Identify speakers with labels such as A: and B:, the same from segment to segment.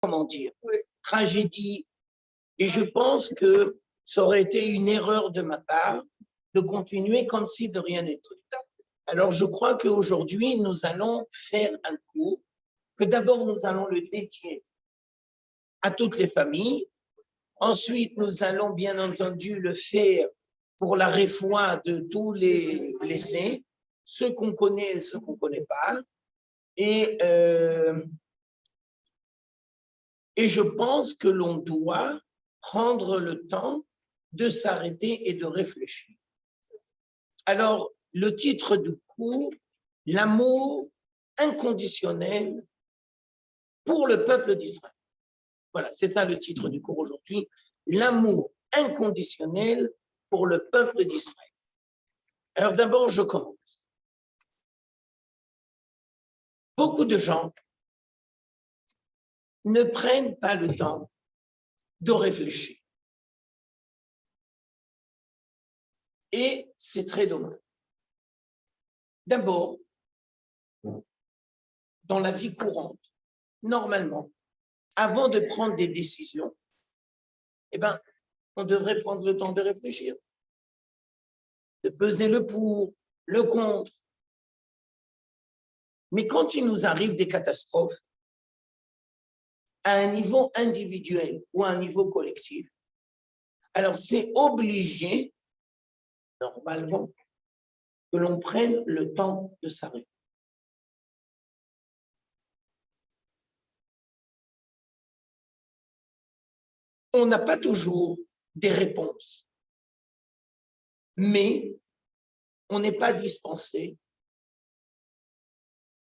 A: comment dire, tragédie. Et je pense que ça aurait été une erreur de ma part de continuer comme si de rien n'était. Alors, je crois qu'aujourd'hui, nous allons faire un cours que d'abord, nous allons le dédier à toutes les familles. Ensuite, nous allons bien entendu le faire pour la réfoua de tous les blessés, ceux qu'on connaît et ceux qu'on ne connaît pas. Et je pense que l'on doit prendre le temps de s'arrêter et de réfléchir. Alors, le titre du cours, l'amour inconditionnel pour le peuple d'Israël. Voilà, c'est ça le titre du cours aujourd'hui, l'amour inconditionnel pour le peuple d'Israël. Alors d'abord, je commence. Beaucoup de gens ne prennent pas le temps de réfléchir. Et c'est très dommage. D'abord, dans la vie courante, normalement, avant de prendre des décisions, eh ben, on devrait prendre le temps de réfléchir, de peser le pour, le contre. Mais quand il nous arrive des catastrophes, à un niveau individuel ou à un niveau collectif, alors c'est obligé, normalement, que l'on prenne le temps de s'arrêter. On n'a pas toujours des réponses, mais on n'est pas dispensé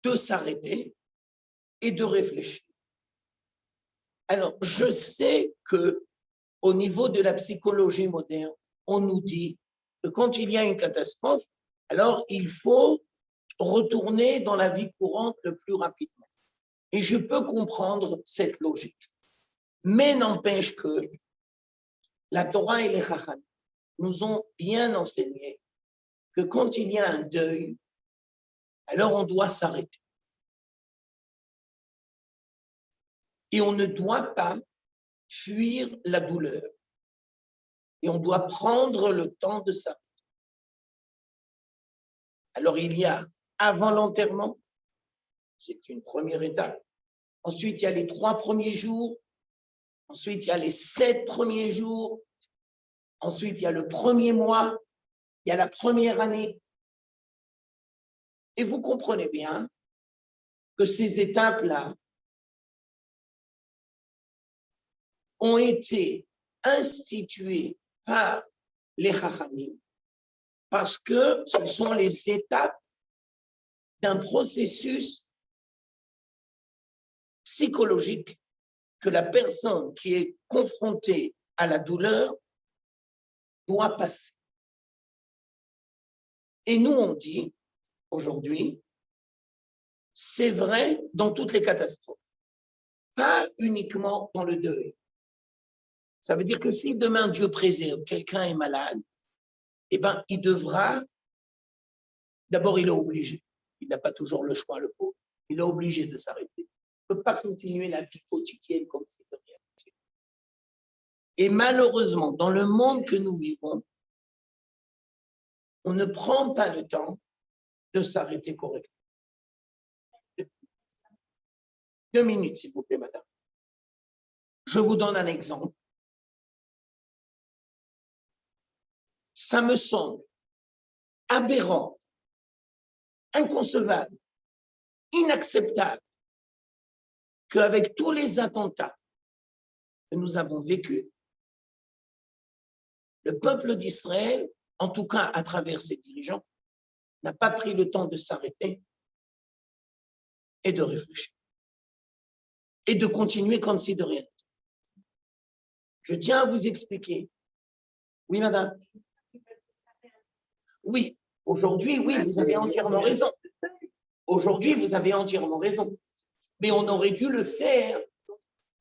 A: de s'arrêter et de réfléchir. Alors, je sais que au niveau de la psychologie moderne, on nous dit que quand il y a une catastrophe, alors il faut retourner dans la vie courante le plus rapidement. Et je peux comprendre cette logique. Mais n'empêche que la Torah et les Chachamim nous ont bien enseigné que quand il y a un deuil, alors on doit s'arrêter. Et on ne doit pas fuir la douleur. Et on doit prendre le temps de s'arrêter. Alors il y a avant l'enterrement, c'est une première étape. Ensuite, il y a les 3 premiers jours. Ensuite, il y a les 7 premiers jours. Ensuite, il y a le premier mois. Il y a la première année. Et vous comprenez bien que ces étapes-là ont été instituées par les Chachamim parce que ce sont les étapes d'un processus psychologique que la personne qui est confrontée à la douleur doit passer. Et nous, on dit aujourd'hui, c'est vrai dans toutes les catastrophes, pas uniquement dans le deuil. Ça veut dire que si demain Dieu préserve, quelqu'un est malade, eh ben, il devra, d'abord il est obligé, il n'a pas toujours le choix, le pauvre, il est obligé de s'arrêter. Il ne peut pas continuer la vie quotidienne comme c'est de rien. Et malheureusement, dans le monde que nous vivons, on ne prend pas le temps de s'arrêter correctement. 2 minutes, s'il vous plaît, madame. Je vous donne un exemple. Ça me semble aberrant, inconcevable, inacceptable qu'avec tous les attentats que nous avons vécus, le peuple d'Israël, en tout cas à travers ses dirigeants, n'a pas pris le temps de s'arrêter et de réfléchir et de continuer comme si de rien n'était. Je tiens à vous expliquer. Oui, madame. Oui, aujourd'hui, oui, vous avez entièrement raison. Aujourd'hui, vous avez entièrement raison. Mais on aurait dû le faire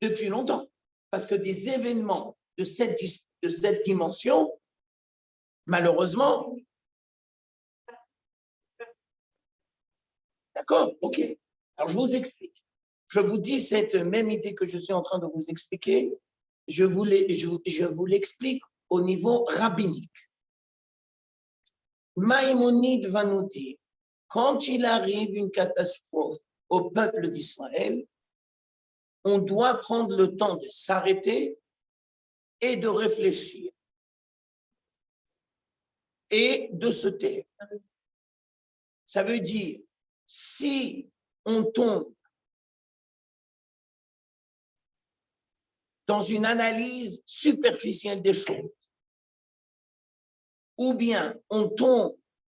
A: depuis longtemps. Parce que des événements de cette dimension, malheureusement, d'accord, ok. Alors, je vous explique. je vous dis cette même idée que je suis en train de vous expliquer, je vous l'explique au niveau rabbinique. Maïmonide va nous dire, quand il arrive une catastrophe au peuple d'Israël, on doit prendre le temps de s'arrêter et de réfléchir et de se taire. Ça veut dire, si on tombe dans une analyse superficielle des choses, ou bien on tombe,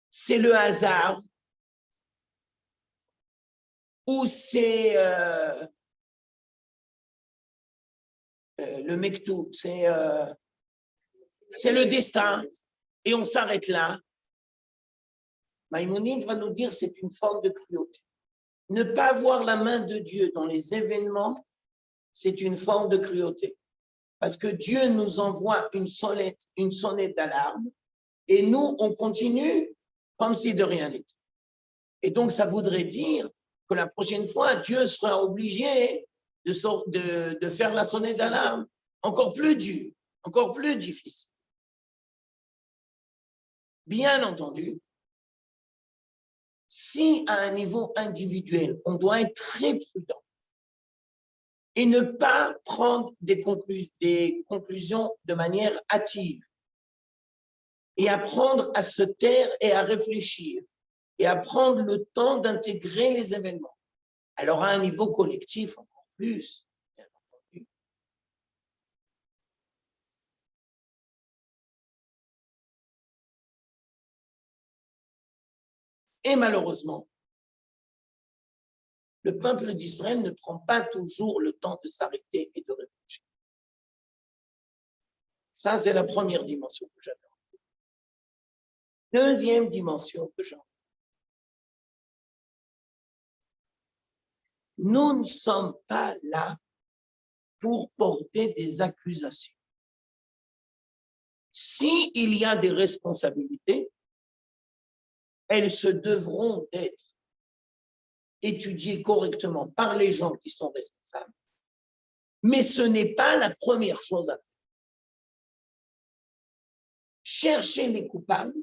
A: c'est le hasard, ou c'est le mektoub, c'est le destin, et on s'arrête là. Maïmonide va nous dire c'est une forme de cruauté. Ne pas voir la main de Dieu dans les événements, c'est une forme de cruauté. Parce que Dieu nous envoie une sonnette d'alarme, et nous, on continue comme si de rien n'était. Et donc, ça voudrait dire que la prochaine fois, Dieu sera obligé de faire la sonnette d'alarme encore plus dure, encore plus difficile. Bien entendu, si à un niveau individuel, on doit être très prudent et ne pas prendre des conclusions de manière hâtive et apprendre à se taire et à réfléchir et à prendre le temps d'intégrer les événements. Alors, à un niveau collectif, encore plus, bien entendu. Et malheureusement, le peuple d'Israël ne prend pas toujours le temps de s'arrêter et de réfléchir. Ça, c'est la première dimension que j'avais. Deuxième dimension que j'ai. Nous ne sommes pas là pour porter des accusations. S'il y a des responsabilités, elles se devront être étudiées correctement par les gens qui sont responsables, mais ce n'est pas la première chose à faire. Chercher les coupables,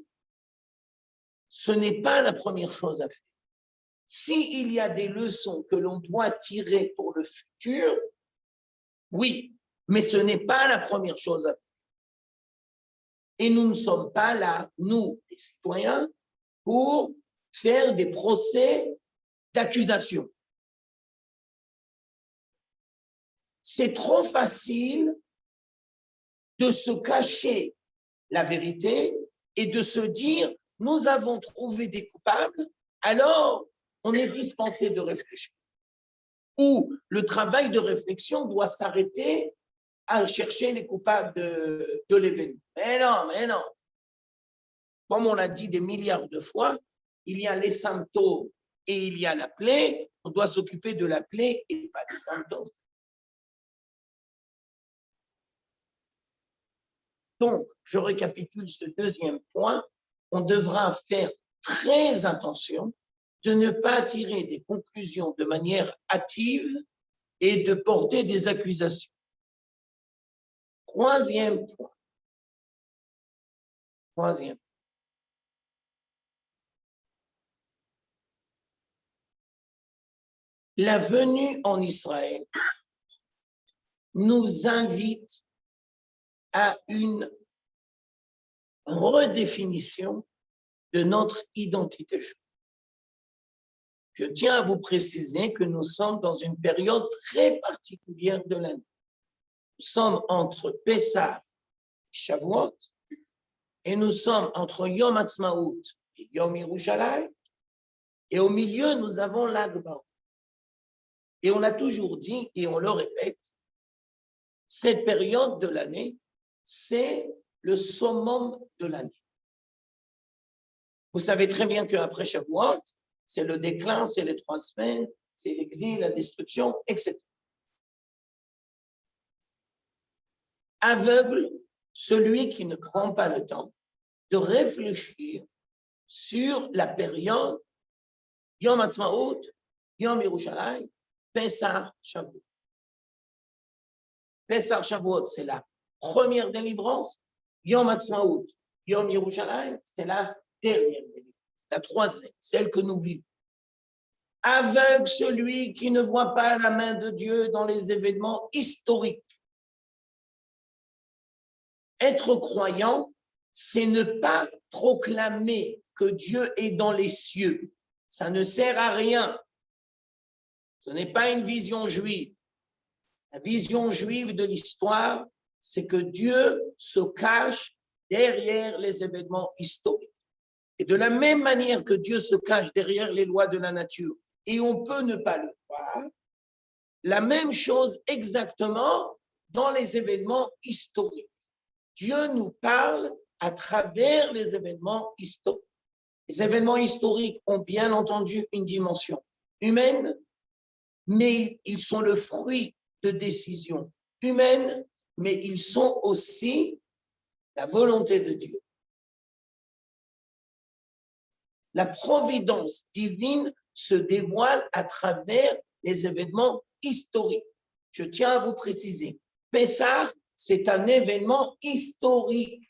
A: ce n'est pas la première chose à faire. S'il y a des leçons que l'on doit tirer pour le futur, oui, mais ce n'est pas la première chose à faire. Et nous ne sommes pas là, nous, les citoyens, pour faire des procès d'accusation. C'est trop facile de se cacher la vérité et de se dire, nous avons trouvé des coupables, alors on est dispensé de réfléchir. Ou le travail de réflexion doit s'arrêter à chercher les coupables de l'événement. Mais non. Comme on l'a dit des milliards de fois, il y a les symptômes et il y a la plaie. On doit s'occuper de la plaie et pas des symptômes. Donc, je récapitule ce deuxième point. On devra faire très attention de ne pas tirer des conclusions de manière hâtive et de porter des accusations. Troisième point. La venue en Israël nous invite à une redéfinition de notre identité juive. Je tiens à vous préciser que nous sommes dans une période très particulière de l'année. Nous sommes entre Pessah et Shavuot, et nous sommes entre Yom Ha'atzmaut et Yom Yerushalayim, et au milieu, nous avons l'Ag Ba'oth. Et on a toujours dit, et on le répète, cette période de l'année, c'est le summum de l'année. Vous savez très bien qu'après Shavuot, c'est le déclin, c'est les 3 semaines, c'est l'exil, la destruction, etc. Aveugle celui qui ne prend pas le temps de réfléchir sur la période Yom Ha'atzmaut, Yom Yerushalayim Pessah, Shavuot. Pessah, Shavuot, c'est la première délivrance. Yom Ha'atzmaut, Yom Yerushalayim, c'est la dernière délivrance. La troisième, celle que nous vivons. Aveugle celui qui ne voit pas la main de Dieu dans les événements historiques. Être croyant, c'est ne pas proclamer que Dieu est dans les cieux. Ça ne sert à rien. Ce n'est pas une vision juive. La vision juive de l'histoire, c'est que Dieu se cache derrière les événements historiques. Et de la même manière que Dieu se cache derrière les lois de la nature, et on peut ne pas le voir, la même chose exactement dans les événements historiques. Dieu nous parle à travers les événements historiques. Les événements historiques ont bien entendu une dimension humaine, mais ils sont le fruit de décisions humaines, mais ils sont aussi la volonté de Dieu. La providence divine se dévoile à travers les événements historiques. Je tiens à vous préciser, Pessah, c'est un événement historique.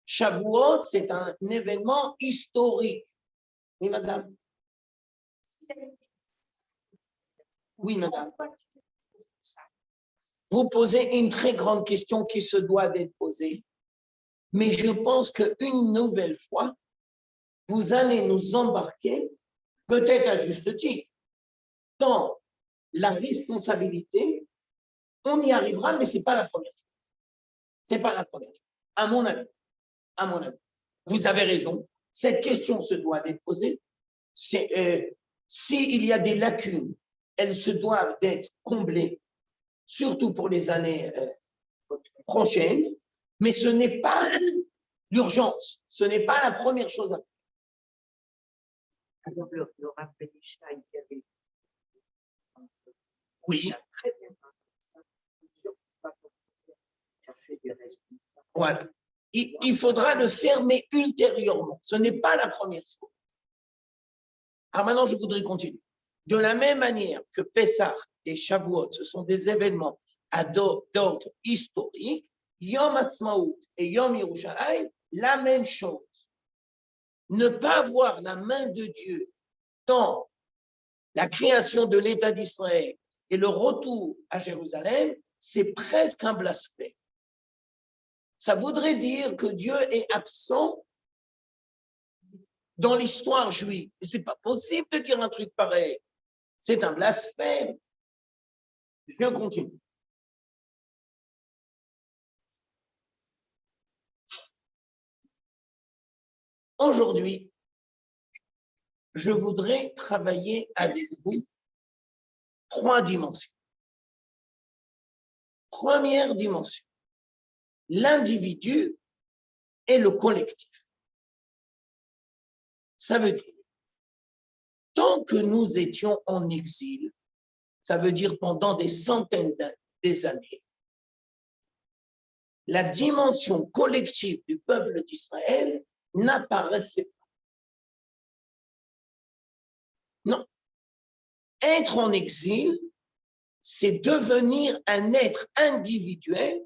A: Shavuot, c'est un événement historique. Oui, madame. Oui, madame. Vous posez une très grande question qui se doit d'être posée, mais je pense qu'une nouvelle fois, vous allez nous embarquer, peut-être à juste titre, dans la responsabilité. On y arrivera, mais ce n'est pas la première chose. Ce n'est pas la première chose, à mon avis. À mon avis. Vous avez raison. Cette question se doit d'être posée. S'il y a des lacunes, elles se doivent d'être comblées, surtout pour les années prochaines, mais ce n'est pas l'urgence. Ce n'est pas la première chose à faire.
B: Alors, le Rav Ben Ishai, il y avait.
A: Oui.
B: Très bien. Surtout pas chercher des responsables.
A: Voilà. Il faudra le faire, mais ultérieurement. Ce n'est pas la première chose. Alors maintenant, je voudrais continuer. De la même manière que Pessah et Shavuot, ce sont des événements d'ordre historique, Yom Ha'atzmaut et Yom Yerushalayim, la même chose. Ne pas voir la main de Dieu dans la création de l'État d'Israël et le retour à Jérusalem, c'est presque un blasphème. Ça voudrait dire que Dieu est absent dans l'histoire juive. Ce n'est pas possible de dire un truc pareil. C'est un blasphème. Je continue. Aujourd'hui, je voudrais travailler avec vous 3 dimensions. Première dimension, l'individu et le collectif. Ça veut dire, tant que nous étions en exil, ça veut dire pendant des centaines d'années, la dimension collective du peuple d'Israël n'apparaissait pas. Non. Être en exil, c'est devenir un être individuel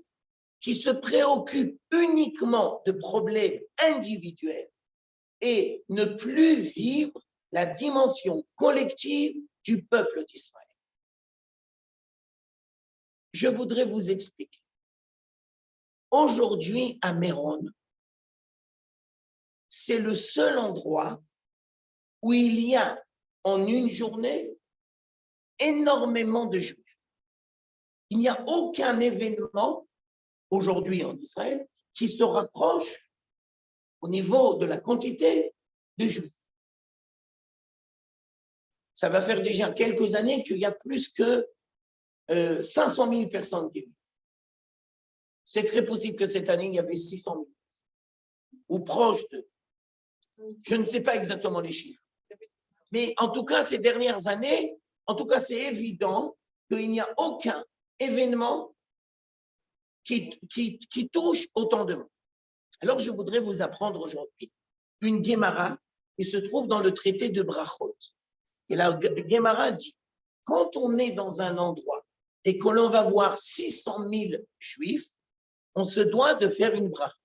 A: qui se préoccupe uniquement de problèmes individuels et ne plus vivre la dimension collective du peuple d'Israël. Je voudrais vous expliquer. Aujourd'hui, à Méron, c'est le seul endroit où il y a en une journée énormément de Juifs. Il n'y a aucun événement aujourd'hui en Israël qui se rapproche au niveau de la quantité de Juifs. Ça va faire déjà quelques années qu'il y a plus que 500 000 personnes qui vivent. C'est très possible que cette année, il y avait 600 000 ou proche de. Je ne sais pas exactement les chiffres. Mais en tout cas, ces dernières années, en tout cas, c'est évident qu'il n'y a aucun événement qui touche autant de monde. Alors, je voudrais vous apprendre aujourd'hui une Gemara qui se trouve dans le traité de Brachot. Et la Gemara dit quand on est dans un endroit et que l'on va voir 600 000 juifs, on se doit de faire une bracha.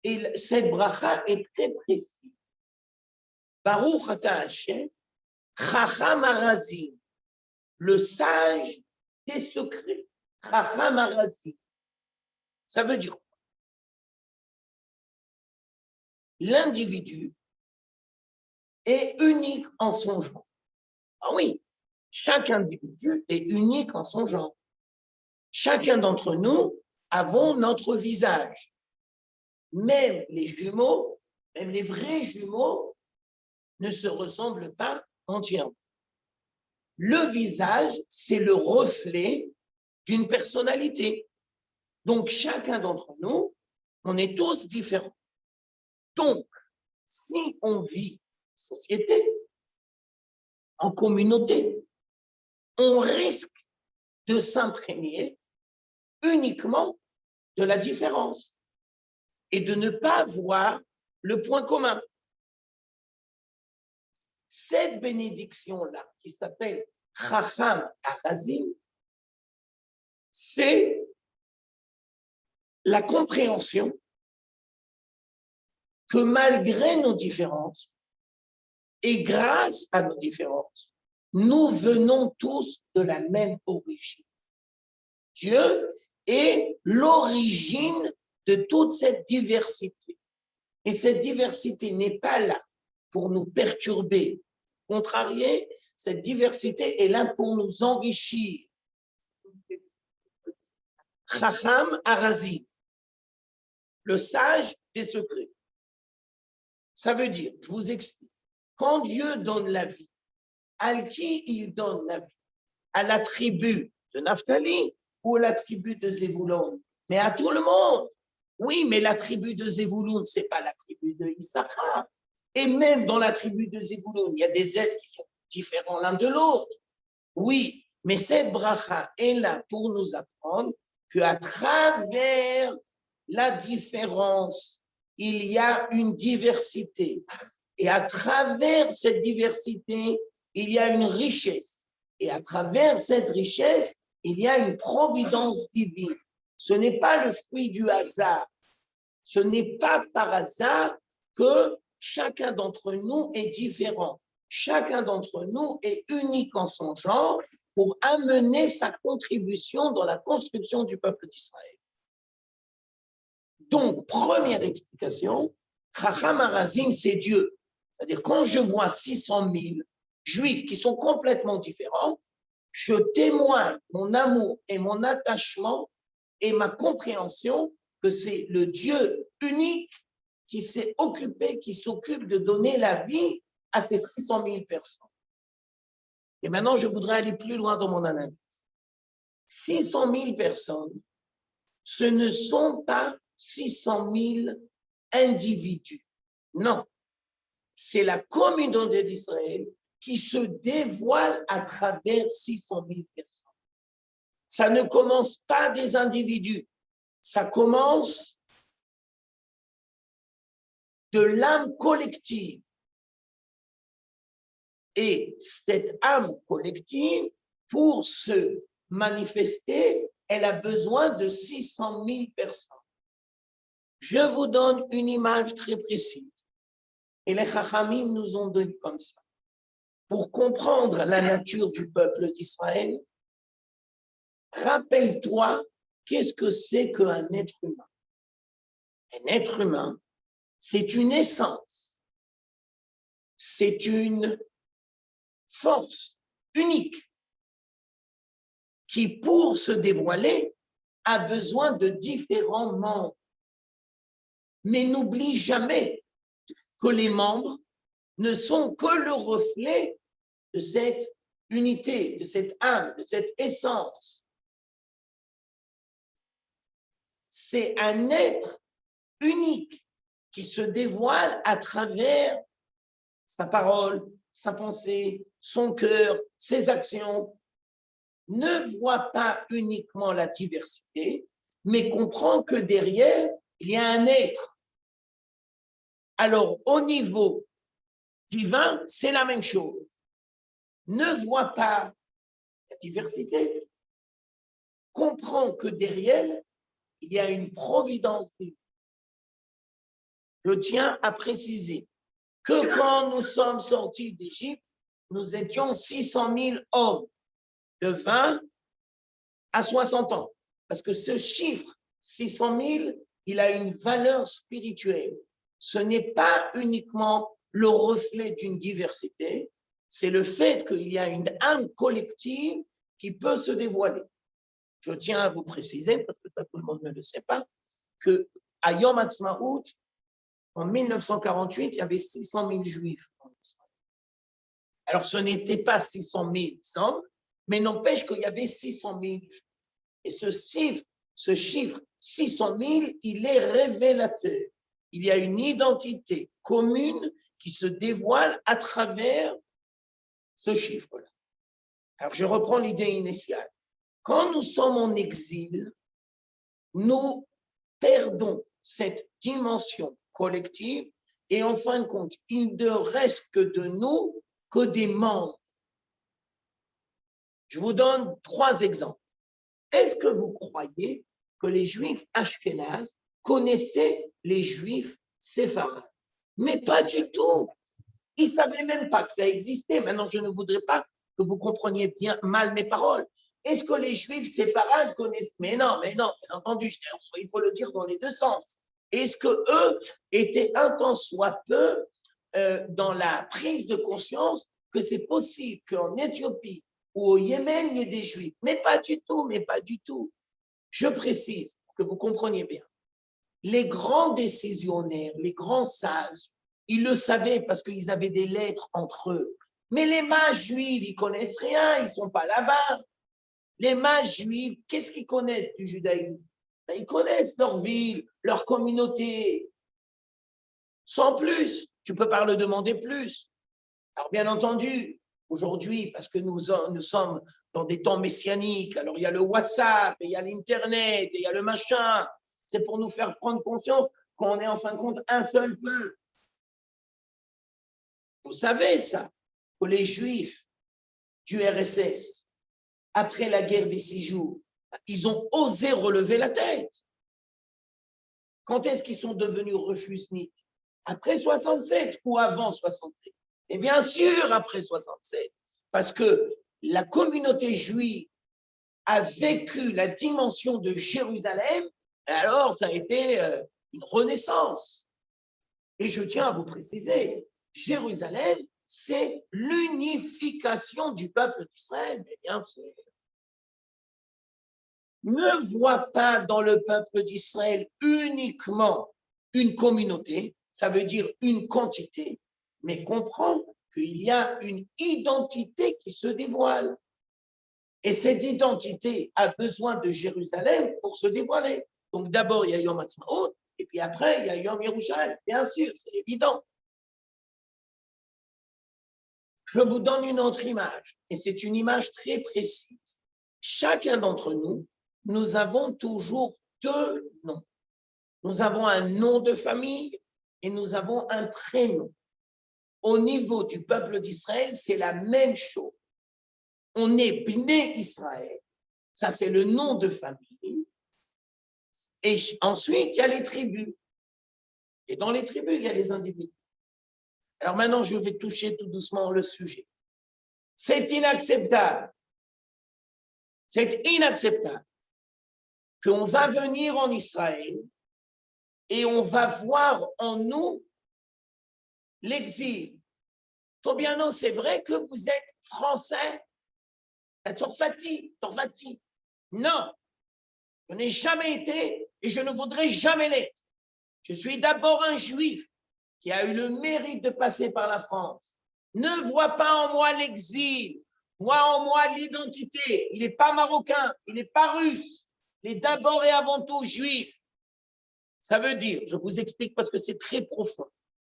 A: Et cette bracha est très précise. Baruch ata Hashem, Chacham Arazim, le sage des secrets. Chacham Arazim. Ça veut dire quoi? L'individu est unique en son genre. Ah oui, chaque individu est unique en son genre. Chacun d'entre nous avons notre visage. Même les jumeaux, même les vrais jumeaux, ne se ressemblent pas entièrement. Le visage, c'est le reflet d'une personnalité. Donc, chacun d'entre nous, on est tous différents. Donc, si on vit en société, en communauté, on risque de s'imprégner uniquement de la différence et de ne pas voir le point commun. Cette bénédiction-là, qui s'appelle Chacham Arazim, c'est la compréhension que malgré nos différences et grâce à nos différences, nous venons tous de la même origine. Dieu est l'origine de toute cette diversité. Et cette diversité n'est pas là pour nous perturber, contrarier. Cette diversité est là pour nous enrichir. Chacham Arazim, le sage des secrets. Ça veut dire, je vous explique, quand Dieu donne la vie, à qui il donne la vie? À la tribu de Naphtali ou à la tribu de Zébulon? Mais à tout le monde. Oui, mais la tribu de Zébulon, ce n'est pas la tribu de Issachar. Et même dans la tribu de Zébulon, il y a des êtres qui sont différents l'un de l'autre. Oui, mais cette bracha est là pour nous apprendre qu'à travers la différence, il y a une diversité. Et à travers cette diversité, il y a une richesse. Et à travers cette richesse, il y a une providence divine. Ce n'est pas le fruit du hasard. Ce n'est pas par hasard que chacun d'entre nous est différent. Chacun d'entre nous est unique en son genre pour amener sa contribution dans la construction du peuple d'Israël. Donc, première explication, Chacham Arazim, c'est Dieu. C'est-à-dire, quand je vois 600 000 juifs qui sont complètement différents, je témoigne mon amour et mon attachement et ma compréhension que c'est le Dieu unique qui s'est occupé, qui s'occupe de donner la vie à ces 600 000 personnes. Et maintenant, je voudrais aller plus loin dans mon analyse. 600 000 personnes, ce ne sont pas 600 000 individus. Non, c'est la communauté d'Israël qui se dévoile à travers 600 000 personnes. Ça ne commence pas des individus, ça commence de l'âme collective. Et cette âme collective, pour se manifester, elle a besoin de 600 000 personnes. Je vous donne une image très précise. Et les Chachamim nous ont donné comme ça. Pour comprendre la nature du peuple d'Israël, rappelle-toi, qu'est-ce que c'est qu'un être humain? Un être humain, c'est une essence, c'est une force unique qui, pour se dévoiler, a besoin de différents membres. Mais n'oublie jamais que les membres ne sont que le reflet de cette unité, de cette âme, de cette essence. C'est un être unique qui se dévoile à travers sa parole, sa pensée, son cœur, ses actions. Ne vois pas uniquement la diversité, mais comprends que derrière, il y a un être. Alors, au niveau divin, c'est la même chose. ne voit pas la diversité, comprend que derrière, il y a une providence divine. Je tiens à préciser que quand nous sommes sortis d'Égypte, nous étions 600 000 hommes de 20 à 60 ans. Parce que ce chiffre, 600 000, il a une valeur spirituelle. Ce n'est pas uniquement le reflet d'une diversité, c'est le fait qu'il y a une âme collective qui peut se dévoiler. Je tiens à vous préciser, parce que ça, tout le monde ne le sait pas, qu'à Yom Ha'atzmaut, en 1948, il y avait 600 000 juifs en Israël. Alors, ce n'était pas 600 000 semble, mais n'empêche qu'il y avait 600 000 juifs. Et ce chiffre 600 000, il est révélateur. Il y a une identité commune qui se dévoile à travers ce chiffre-là. Alors, je reprends l'idée initiale. Quand nous sommes en exil, nous perdons cette dimension collective et en fin de compte, il ne reste que de nous que des membres. Je vous donne 3 exemples. Est-ce que vous croyez que les Juifs ashkénazes connaissaient les Juifs séfarades? Mais pas du tout. Ils ne savaient même pas que ça existait. Maintenant, je ne voudrais pas que vous compreniez bien mal mes paroles. Est-ce que les Juifs séfarades connaissent? Mais non, bien entendu, il faut le dire dans les deux sens. Est-ce qu'eux étaient un tant soit peu dans la prise de conscience que c'est possible qu'en Éthiopie ou au Yémen, il y ait des Juifs? Mais pas du tout, mais pas du tout. Je précise, pour que vous compreniez bien. Les grands décisionnaires, les grands sages, ils le savaient parce qu'ils avaient des lettres entre eux. Mais les mages juifs, ils connaissent rien, ils ne sont pas là-bas. Les mages juifs, qu'est-ce qu'ils connaissent du judaïsme? Ils connaissent leur ville, leur communauté. Sans plus, tu ne peux pas le demander plus. Alors bien entendu, aujourd'hui, parce que nous sommes dans des temps messianiques, alors il y a le WhatsApp, il y a l'Internet, il y a le machin, c'est pour nous faire prendre conscience qu'on est en fin de compte un seul peuple. Vous savez ça, que les Juifs du RSS, après la guerre des 6 jours, ils ont osé relever la tête. Quand est-ce qu'ils sont devenus refusniques? Après 67 ou avant 67? Et bien sûr, après 67, parce que la communauté juive a vécu la dimension de Jérusalem, alors ça a été une renaissance. Et je tiens à vous préciser, Jérusalem, c'est l'unification du peuple d'Israël, mais bien sûr. Ne vois pas dans le peuple d'Israël uniquement une communauté, ça veut dire une quantité, mais comprends qu'il y a une identité qui se dévoile. Et cette identité a besoin de Jérusalem pour se dévoiler. Donc d'abord, il y a Yom Ha'atzmaut, et puis après, il y a Yom Yerushalayim. Bien sûr, c'est évident. Je vous donne une autre image, et c'est une image très précise. Chacun d'entre nous, nous avons toujours 2 noms. Nous avons un nom de famille et nous avons un prénom. Au niveau du peuple d'Israël, c'est la même chose. On est Bnei Israël, ça c'est le nom de famille. Et ensuite, il y a les tribus. Et dans les tribus, il y a les individus. Alors maintenant, je vais toucher tout doucement le sujet. C'est inacceptable. C'est inacceptable qu'on va venir en Israël et on va voir en nous l'exil. Tobiano, c'est vrai que vous êtes français, Torfati. Non, je n'ai jamais été et je ne voudrais jamais l'être. Je suis d'abord un juif qui a eu le mérite de passer par la France. Ne vois pas en moi l'exil, vois en moi l'identité. Il n'est pas marocain, il n'est pas russe, il est d'abord et avant tout juif. Ça veut dire, je vous explique parce que c'est très profond.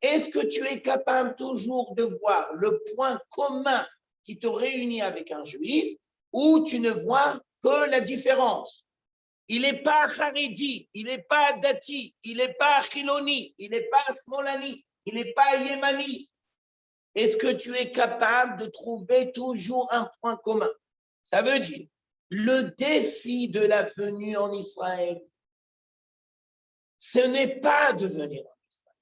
A: Est-ce que tu es capable toujours de voir le point commun qui te réunit avec un juif ou tu ne vois que la différence? Il n'est pas Haredi, il n'est pas Dati, il n'est pas Chiloni, il n'est pas Smolani, il n'est pas Yémani. Est-ce que tu es capable de trouver toujours un point commun? Ça veut dire, le défi de la venue en Israël, ce n'est pas de venir en Israël.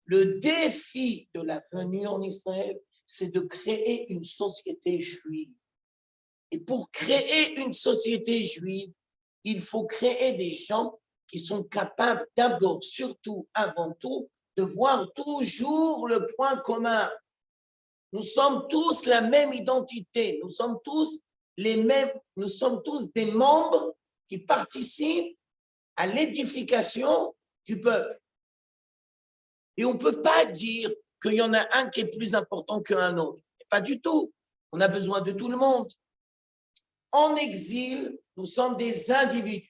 A: Le défi de la venue en Israël, c'est de créer une société juive. Et pour créer une société juive, il faut créer des gens qui sont capables d'abord, surtout, avant tout, de voir toujours le point commun. Nous sommes tous la même identité, nous sommes tous les mêmes, nous sommes tous des membres qui participent à l'édification du peuple. Et on ne peut pas dire qu'il y en a un qui est plus important qu'un autre. Pas du tout. On a besoin de tout le monde. En exil, nous sommes des individus.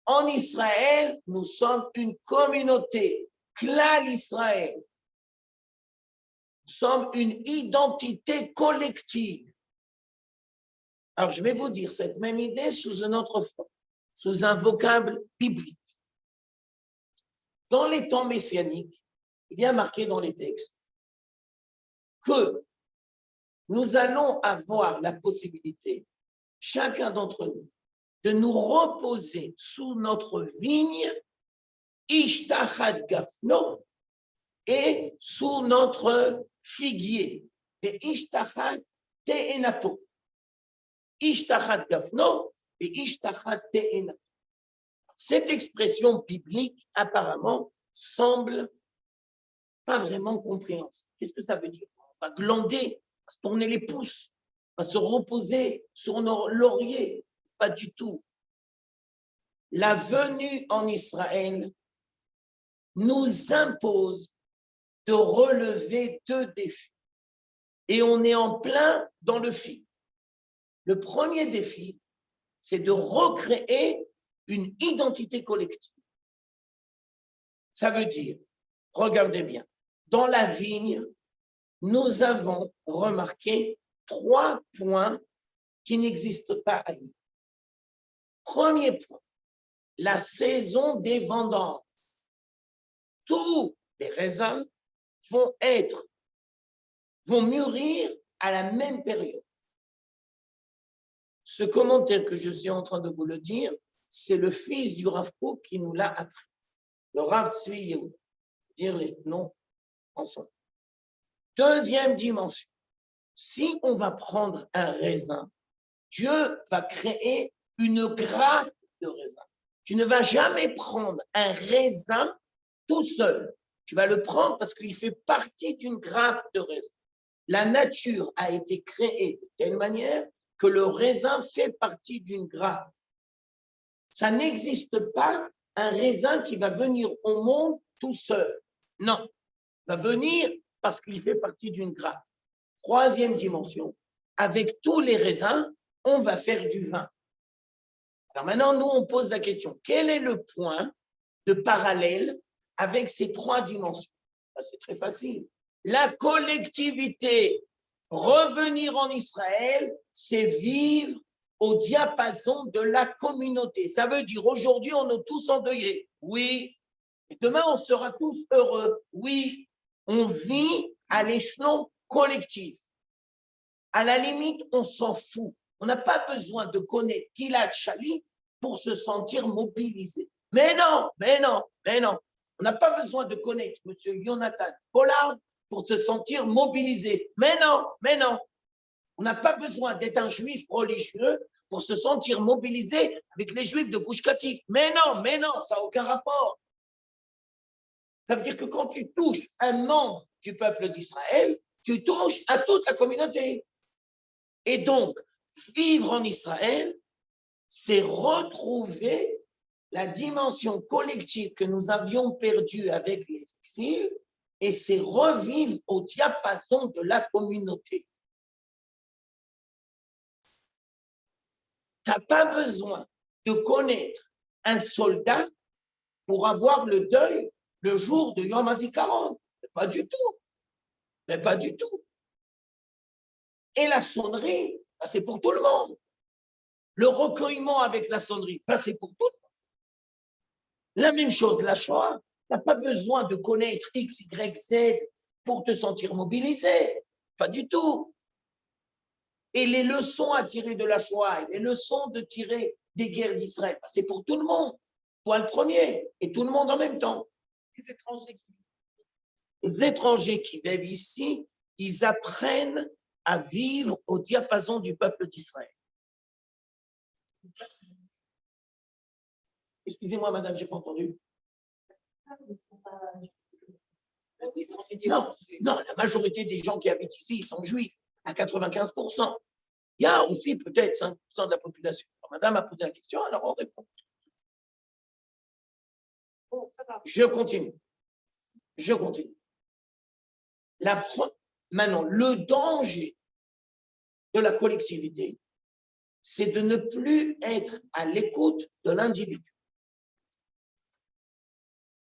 A: En Israël, nous sommes une communauté. Klal Israël. Nous sommes une identité collective. Alors, je vais vous dire cette même idée sous une autre forme, sous un vocable biblique. Dans les temps messianiques, il y a marqué dans les textes que nous allons avoir la possibilité, chacun d'entre nous, de nous reposer sous notre vigne, Ishtachat Gafno, et sous notre figuier, et Ishtachat Te'enato. Ishtachat Gafno et Ishtachat Te'enato. Cette expression biblique, apparemment, semble pas vraiment compréhensible. Qu'est-ce que ça veut dire? On va glander, on va se tourner les pouces, on va se reposer sur nos lauriers. Pas du tout. La venue en Israël nous impose de relever deux défis. Et on est en plein dans le fil. Le premier défi, c'est de recréer une identité collective. Ça veut dire, regardez bien, dans la vigne, nous avons remarqué 3 points qui n'existent pas ailleurs. Premier point, la saison des vendanges. Tous les raisins vont mûrir à la même période. Ce commentaire que je suis en train de vous le dire, c'est le fils du Rav Kook qui nous l'a appris. Le Rav Tzvi Yehuda. Dire les noms ensemble. Deuxième dimension. Si on va prendre un raisin, Dieu va créer une grappe de raisin. Tu ne vas jamais prendre un raisin tout seul. Tu vas le prendre parce qu'il fait partie d'une grappe de raisin. La nature a été créée de telle manière que le raisin fait partie d'une grappe. Ça n'existe pas un raisin qui va venir au monde tout seul. Non, il va venir parce qu'il fait partie d'une grappe. Troisième dimension, avec tous les raisins, on va faire du vin. Alors maintenant, nous, on pose la question, quel est le point de parallèle avec ces 3 dimensions? C'est très facile. La collectivité, revenir en Israël, c'est vivre au diapason de la communauté. Ça veut dire, aujourd'hui, on est tous endeuillés. Oui. Et demain, on sera tous heureux. Oui. On vit à l'échelon collectif. À la limite, on s'en fout. On n'a pas besoin de connaître Gilad Shalit pour se sentir mobilisé. Mais non. On n'a pas besoin de connaître M. Jonathan Pollard pour se sentir mobilisé. Mais non. On n'a pas besoin d'être un juif religieux pour se sentir mobilisé avec les juifs de Gush Katif. Mais non, ça n'a aucun rapport. Ça veut dire que quand tu touches un membre du peuple d'Israël, tu touches à toute la communauté. Et donc, vivre en Israël, c'est retrouver la dimension collective que nous avions perdue avec les exils, et c'est revivre au diapason de la communauté. Tu n'as pas besoin de connaître un soldat pour avoir le deuil le jour de Yom HaZikaron. Pas du tout. Mais pas du tout. Et la sonnerie, c'est pour tout le monde. Le recueillement avec la sonnerie, c'est pour tout le monde. La même chose, la Shoah. Tu n'as pas besoin de connaître X, Y, Z pour te sentir mobilisé. Pas du tout. Et les leçons à tirer de la Shoah, et les leçons de tirer des guerres d'Israël, c'est pour tout le monde. Toi le premier, et tout le monde en même temps. Les étrangers qui vivent ici, ils apprennent à vivre au diapason du peuple d'Israël. Excusez-moi, madame, je n'ai pas entendu. Non, non, la majorité des gens qui habitent ici, ils sont juifs, à 95%. Il y a aussi peut-être 5% de la population. Alors, madame a posé la question, alors on répond.
B: Bon, ça va.
A: Je continue. Maintenant, le danger de la collectivité, c'est de ne plus être à l'écoute de l'individu.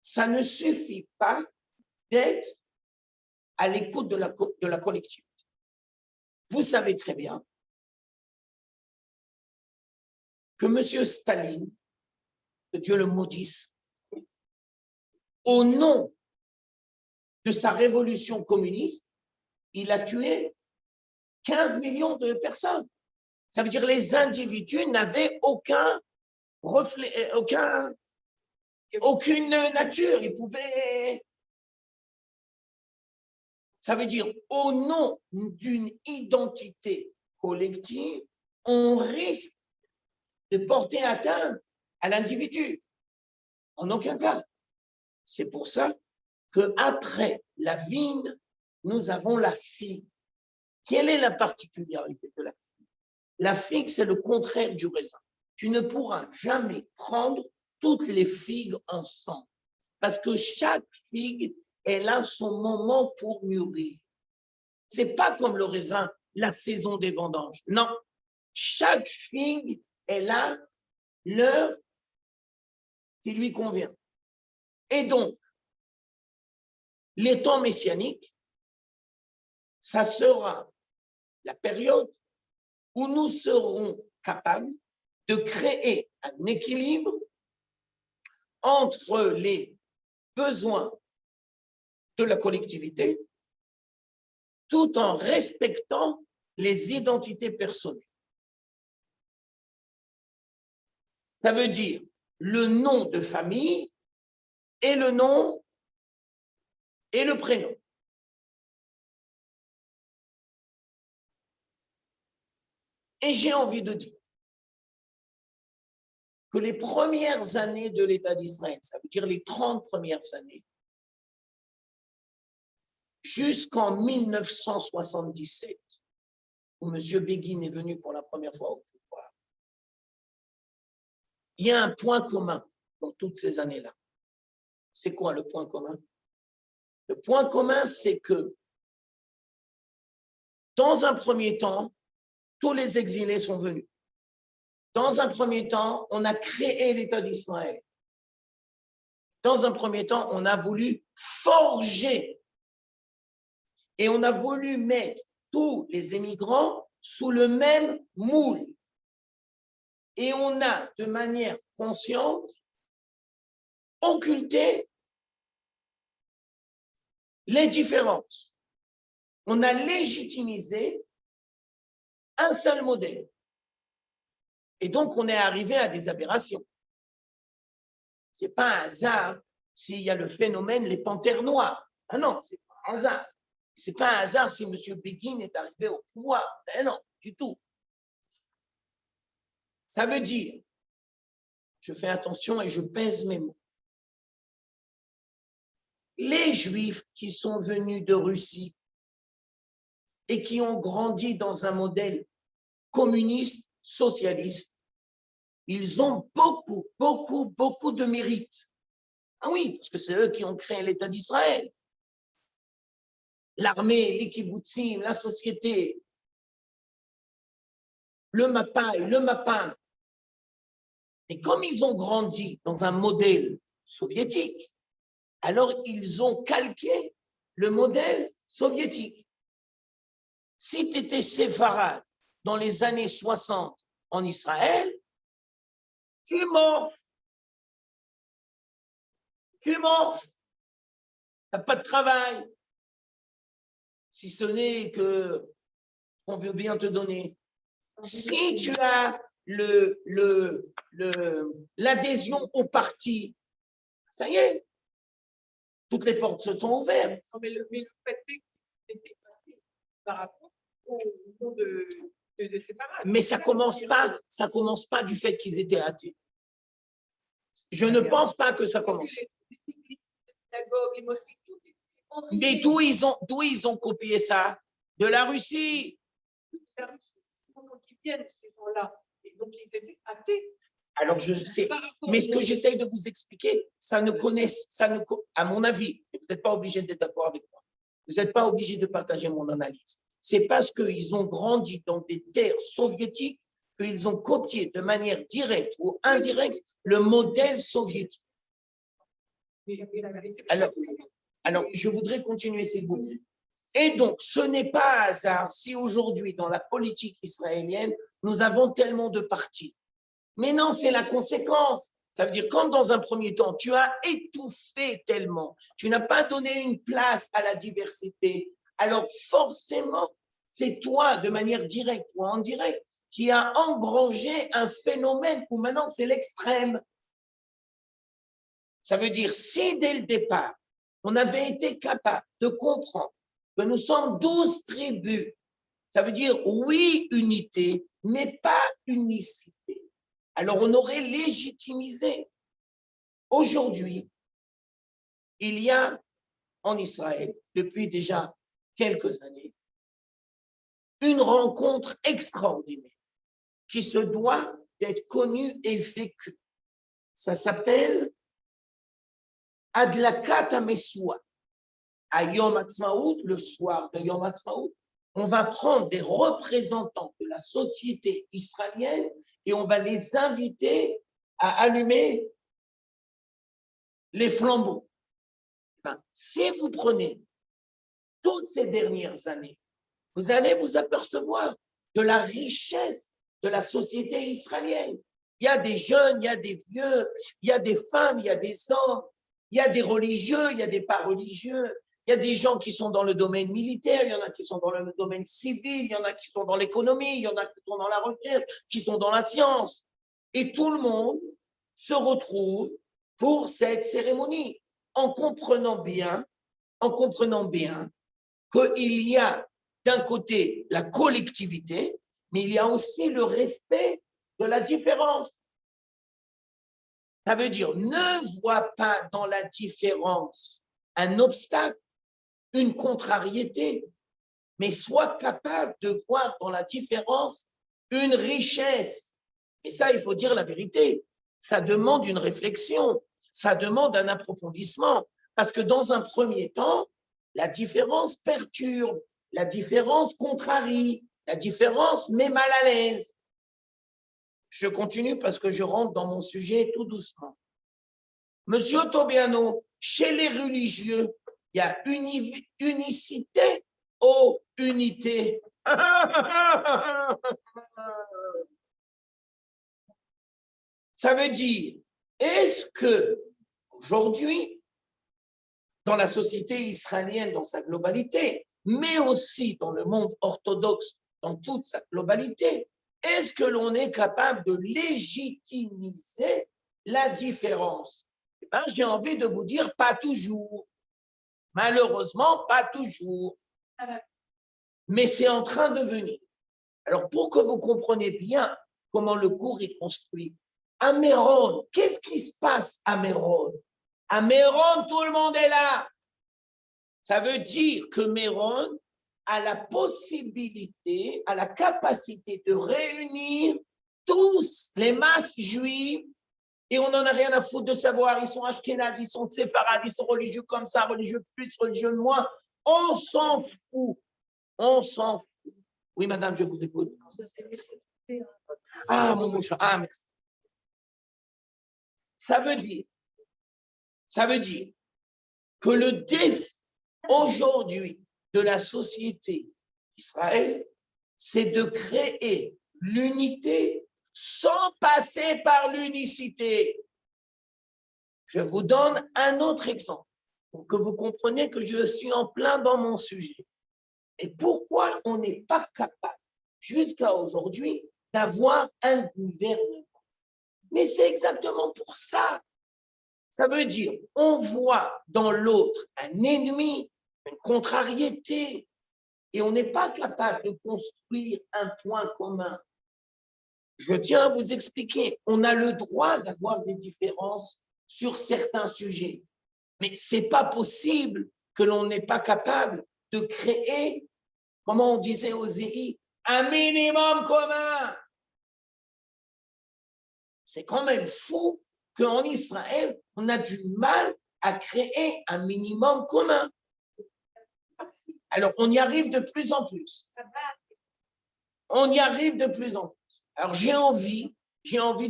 A: Ça ne suffit pas d'être à l'écoute de la collectivité. Vous savez très bien que M. Staline, que Dieu le maudisse, au nom de sa révolution communiste, il a tué 15 millions de personnes. Ça veut dire que les individus n'avaient aucun reflet, aucune nature. Ils pouvaient. Ça veut dire, au nom d'une identité collective, on risque de porter atteinte à l'individu. En aucun cas. C'est pour ça qu'après la vigne, nous avons la figue. Quelle est la particularité de la figue? La figue, c'est le contraire du raisin. Tu ne pourras jamais prendre toutes les figues ensemble. Parce que chaque figue, elle a son moment pour mûrir. Ce n'est pas comme le raisin, la saison des vendanges. Non. Chaque figue, elle a l'heure qui lui convient. Et donc, les temps messianiques, ça sera la période où nous serons capables de créer un équilibre entre les besoins de la collectivité tout en respectant les identités personnelles. Ça veut dire le nom de famille et le nom et le prénom. Et j'ai envie de dire que les premières années de l'État d'Israël, ça veut dire les 30 premières années, jusqu'en 1977, où M. Begin est venu pour la première fois au pouvoir, il y a un point commun dans toutes ces années-là. C'est quoi le point commun? Le point commun, c'est que dans un premier temps, tous les exilés sont venus. Dans un premier temps, on a créé l'État d'Israël. Dans un premier temps, on a voulu forger et on a voulu mettre tous les émigrants sous le même moule. Et on a, de manière consciente, occulté les différences. On a légitimisé un seul modèle. Et donc, on est arrivé à des aberrations. Ce n'est pas un hasard s'il y a le phénomène les panthères noires. Ah non, ce n'est pas un hasard. Ce n'est pas un hasard si M. Begin est arrivé au pouvoir. Ben non, du tout. Ça veut dire, je fais attention et je pèse mes mots, les Juifs qui sont venus de Russie et qui ont grandi dans un modèle communiste, socialiste, ils ont beaucoup de mérite. Ah oui, parce que c'est eux qui ont créé l'État d'Israël. L'armée, les kibbutzim, la société, le Mapai, le Mapam. Et comme ils ont grandi dans un modèle soviétique, alors ils ont calqué le modèle soviétique. Si tu étais séfarade dans les années 60 en Israël, tu morfes. Tu n'as pas de travail. si ce n'est que on veut bien te donner. Si tu as l'adhésion au parti, ça y est, toutes les portes se sont ouvertes.
B: Non, mais le fait est qu'il était par rapport au nom de séparat.
A: Mais ça commence pas du fait qu'ils étaient athées. Je ne pense pas que ça commence.
B: Les synagogues, les mosquées, tout est
A: Mais d'où ils ont copié ça? De la Russie.
B: La Russie, quand ils viennent, ces gens-là, et donc ils étaient athées.
A: Alors je sais, mais ce que j'essaye de vous expliquer, à mon avis, et vous n'êtes pas obligé d'être d'accord avec moi, vous n'êtes pas obligé de partager mon analyse. C'est parce qu'ils ont grandi dans des terres soviétiques qu'ils ont copié de manière directe ou indirecte le modèle soviétique. Alors, je voudrais continuer, s'il vous plaît. Et donc, ce n'est pas hasard si aujourd'hui, dans la politique israélienne, nous avons tellement de partis. Mais non, c'est la conséquence. Ça veut dire, comme dans un premier temps, tu as étouffé tellement, tu n'as pas donné une place à la diversité, alors forcément, c'est toi, de manière directe ou indirecte, qui a engrangé un phénomène où maintenant c'est l'extrême. Ça veut dire, si dès le départ, on avait été capable de comprendre que nous sommes 12 tribus, ça veut dire, oui, unité, mais pas unicité. Alors, on aurait légitimisé. Aujourd'hui, il y a en Israël, depuis déjà quelques années, une rencontre extraordinaire qui se doit d'être connue et vécue. Ça s'appelle Adlakat HaMesouah. À Yom Ha'atzmaut, le soir de Yom Ha'atzmaut, on va prendre des représentants de la société israélienne et on va les inviter à allumer les flambeaux. Si vous prenez toutes ces dernières années, vous allez vous apercevoir de la richesse de la société israélienne. Il y a des jeunes, il y a des vieux, il y a des femmes, il y a des hommes, il y a des religieux, il y a des pas religieux, il y a des gens qui sont dans le domaine militaire, il y en a qui sont dans le domaine civil, il y en a qui sont dans l'économie, il y en a qui sont dans la recherche, qui sont dans la science. Et tout le monde se retrouve pour cette cérémonie en comprenant bien qu'il y a d'un côté la collectivité, mais il y a aussi le respect de la différence. Ça veut dire, ne vois pas dans la différence un obstacle, une contrariété, mais sois capable de voir dans la différence une richesse. Et ça, il faut dire la vérité. Ça demande une réflexion, ça demande un approfondissement, parce que dans un premier temps, la différence perturbe, la différence contrarie, la différence met mal à l'aise. Je continue parce que je rentre dans mon sujet tout doucement. Monsieur Tobiano, chez les religieux, il y a unicité ou unité. Ça veut dire, est-ce que aujourd'hui, dans la société israélienne dans sa globalité, mais aussi dans le monde orthodoxe dans toute sa globalité, est-ce que l'on est capable de légitimiser la différence? Eh bien, j'ai envie de vous dire, pas toujours. Malheureusement, pas toujours. Mais c'est en train de venir. Alors, pour que vous compreniez bien comment le cours est construit, à Méron, qu'est-ce qui se passe à Méron? À Méron, tout le monde est là. Ça veut dire que Méron a la possibilité, a la capacité de réunir tous les masses juives et on n'en a rien à foutre de savoir, ils sont ashkénazes, ils sont séfarades, ils sont religieux comme ça, religieux plus, religieux moins. On s'en fout. On s'en fout. Oui, madame, je vous écoute. Ah, mon mouchard. Ah, merci. Ça veut dire que le défi aujourd'hui de la société d'Israël, c'est de créer l'unité sans passer par l'unicité. Je vous donne un autre exemple pour que vous compreniez que je suis en plein dans mon sujet. Et pourquoi on n'est pas capable, jusqu'à aujourd'hui, d'avoir un gouvernement? Mais c'est exactement pour ça. Ça veut dire, on voit dans l'autre un ennemi, une contrariété, et on n'est pas capable de construire un point commun. Je tiens à vous expliquer, on a le droit d'avoir des différences sur certains sujets, mais ce n'est pas possible que l'on n'est pas capable de créer, comment on disait aux EI, un minimum commun. C'est quand même fou qu'en Israël, on a du mal à créer un minimum commun. Alors, on y arrive de plus en plus. On y arrive de plus en plus. Alors, j'ai envie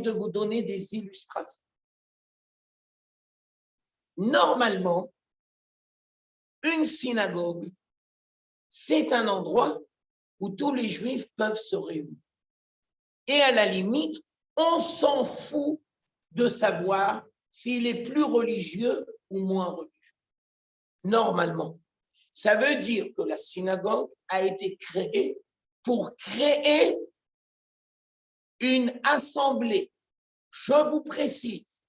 A: de vous donner des illustrations. Normalement, une synagogue, c'est un endroit où tous les Juifs peuvent se réunir. Et à la limite, on s'en fout de savoir s'il est plus religieux ou moins religieux. Normalement. Ça veut dire que la synagogue a été créée pour créer une assemblée. Je vous précise,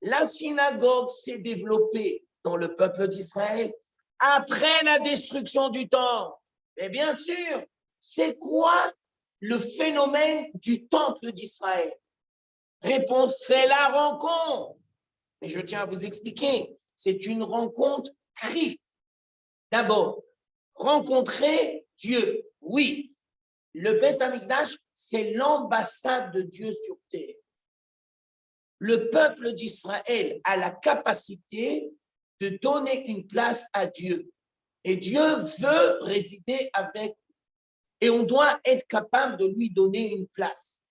A: la synagogue s'est développée dans le peuple d'Israël après la destruction du temple. Mais bien sûr, c'est quoi le phénomène du temple d'Israël? Réponse, c'est la rencontre. Mais je tiens à vous expliquer, c'est une rencontre critique. D'abord, rencontrer Dieu. Oui, le Beth Amikdash, c'est l'ambassade de Dieu sur terre. Le peuple d'Israël a la capacité de donner une place à Dieu. Et Dieu veut résider avec nous. Et on doit être capable de lui donner une place.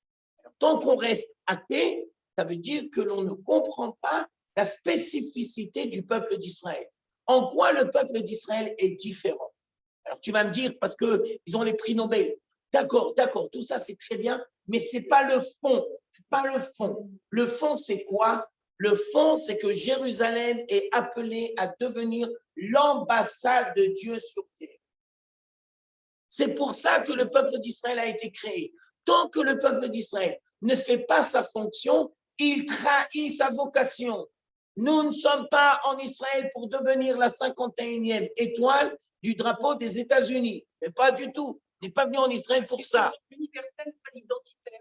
A: Alors, tant qu'on reste athée, ça veut dire que l'on ne comprend pas la spécificité du peuple d'Israël. En quoi le peuple d'Israël est différent? Alors tu vas me dire, parce qu'ils ont les prix Nobel. D'accord, tout ça c'est très bien, mais ce n'est pas le fond. C'est pas le fond. Le fond, c'est quoi? Le fond, c'est que Jérusalem est appelée à devenir l'ambassade de Dieu sur terre. C'est pour ça que le peuple d'Israël a été créé. Tant que le peuple d'Israël ne fait pas sa fonction, il trahit sa vocation. Nous ne sommes pas en Israël pour devenir la 51e étoile du drapeau des États-Unis. Mais pas du tout. On n'est pas venu en Israël pour ça.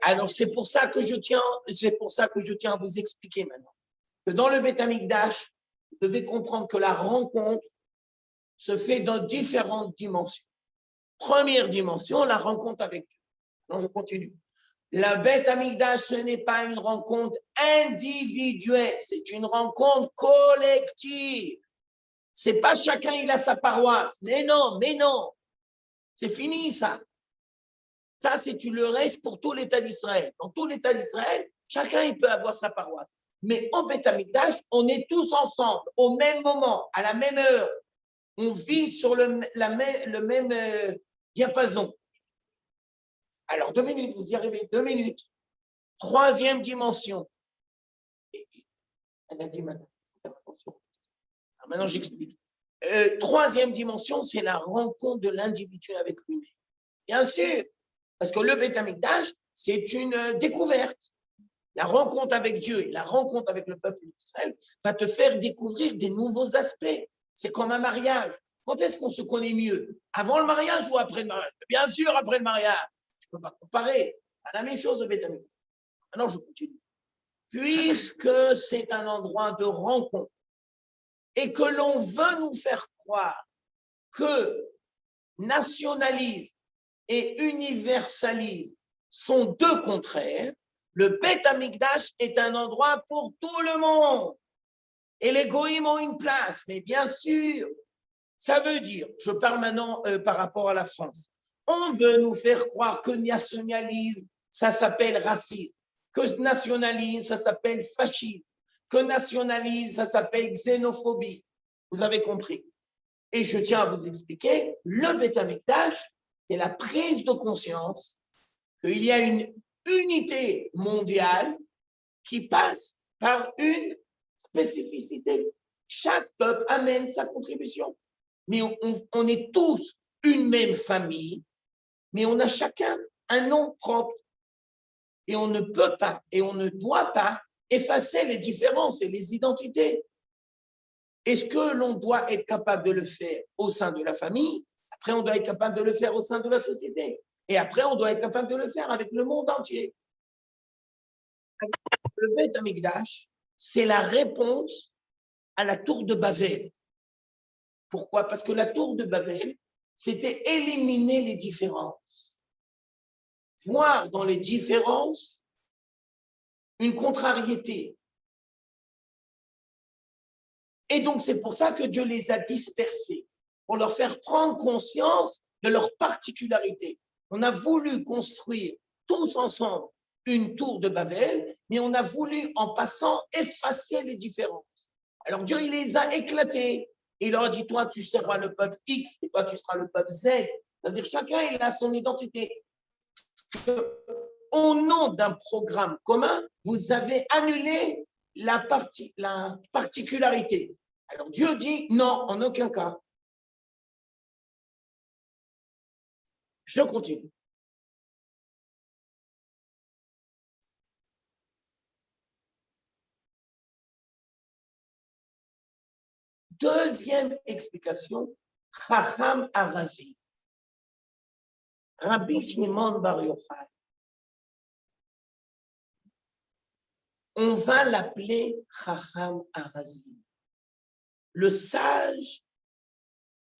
A: Alors c'est pour ça que je tiens à vous expliquer maintenant que dans le Beth Amikdash, vous devez comprendre que la rencontre se fait dans différentes dimensions. Première dimension, la rencontre avec Dieu. Non, je continue. La Beth Amikdash, ce n'est pas une rencontre individuelle, c'est une rencontre collective. C'est pas chacun, il a sa paroisse. Mais non. C'est fini, ça. Ça, c'est le reste pour tout l'État d'Israël. Dans tout l'État d'Israël, chacun, il peut avoir sa paroisse. Mais au Beth Amikdash, on est tous ensemble, au même moment, à la même heure. On vit sur le même diapason. Alors, 2 minutes, vous y arrivez, 2 minutes. Troisième dimension. Elle a dit maintenant. Alors, maintenant, j'explique. Troisième dimension, c'est la rencontre de l'individu avec lui-même. Bien sûr, parce que le Beth Amikdash, c'est une découverte. La rencontre avec Dieu et la rencontre avec le peuple d'Israël va te faire découvrir des nouveaux aspects. C'est comme un mariage. Quand est-ce qu'on se connaît mieux? Avant le mariage ou après le mariage? Bien sûr, après le mariage. Tu ne peux pas comparer. C'est la même chose au Beth Amikdash. Maintenant, je continue. Puisque c'est un endroit de rencontre et que l'on veut nous faire croire que nationalisme et universalisme sont deux contraires, le Beth Amikdash est un endroit pour tout le monde. Et les goïms ont une place, mais bien sûr, ça veut dire, je parle maintenant par rapport à la France, on veut nous faire croire que nationalisme, ça s'appelle racisme, que nationalisme, ça s'appelle fascisme, que nationalisme, ça s'appelle xénophobie. Vous avez compris. Et je tiens à vous expliquer, le Beth Amikdash, c'est la prise de conscience qu'il y a une unité mondiale qui passe par une spécificité. Chaque peuple amène sa contribution. Mais on est tous une même famille, mais on a chacun un nom propre. Et on ne peut pas et on ne doit pas effacer les différences et les identités. Est-ce que l'on doit être capable de le faire au sein de la famille? Après, on doit être capable de le faire au sein de la société. Et après, on doit être capable de le faire avec le monde entier. Le Beth Amikdash, c'est la réponse à la tour de Babel. Pourquoi? Parce que la tour de Babel, c'était éliminer les différences. Voir dans les différences une contrariété. Et donc, c'est pour ça que Dieu les a dispersés, pour leur faire prendre conscience de leur particularité. On a voulu construire tous ensemble une tour de Babel, mais on a voulu, en passant, effacer les différences. Alors Dieu, il les a éclatés. Il leur a dit, toi, tu seras le peuple X, et toi, tu seras le peuple Z. C'est-à-dire, chacun, il a son identité. Au nom d'un programme commun, vous avez annulé la particularité. Alors Dieu dit non, en aucun cas. Je continue. Deuxième explication, Chacham Arazi. Rabbi Shimon Bar Yochai. On va l'appeler Chacham Arazi, le sage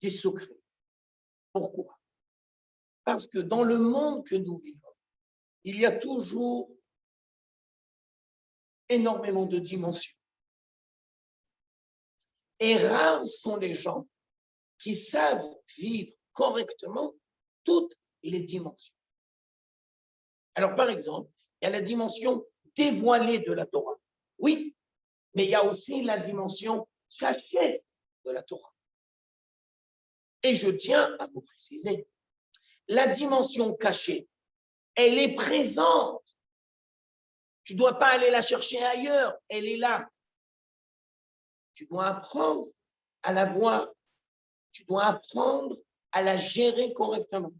A: des secrets. Pourquoi? Parce que dans le monde que nous vivons, il y a toujours énormément de dimensions. Et rares sont les gens qui savent vivre correctement toutes les dimensions. Alors, par exemple, il y a la dimension dévoilée de la Torah. Oui, mais il y a aussi la dimension cachée de la Torah. Et je tiens à vous préciser, la dimension cachée, elle est présente. Tu ne dois pas aller la chercher ailleurs, elle est là. Tu dois apprendre à la voir. Tu dois apprendre à la gérer correctement.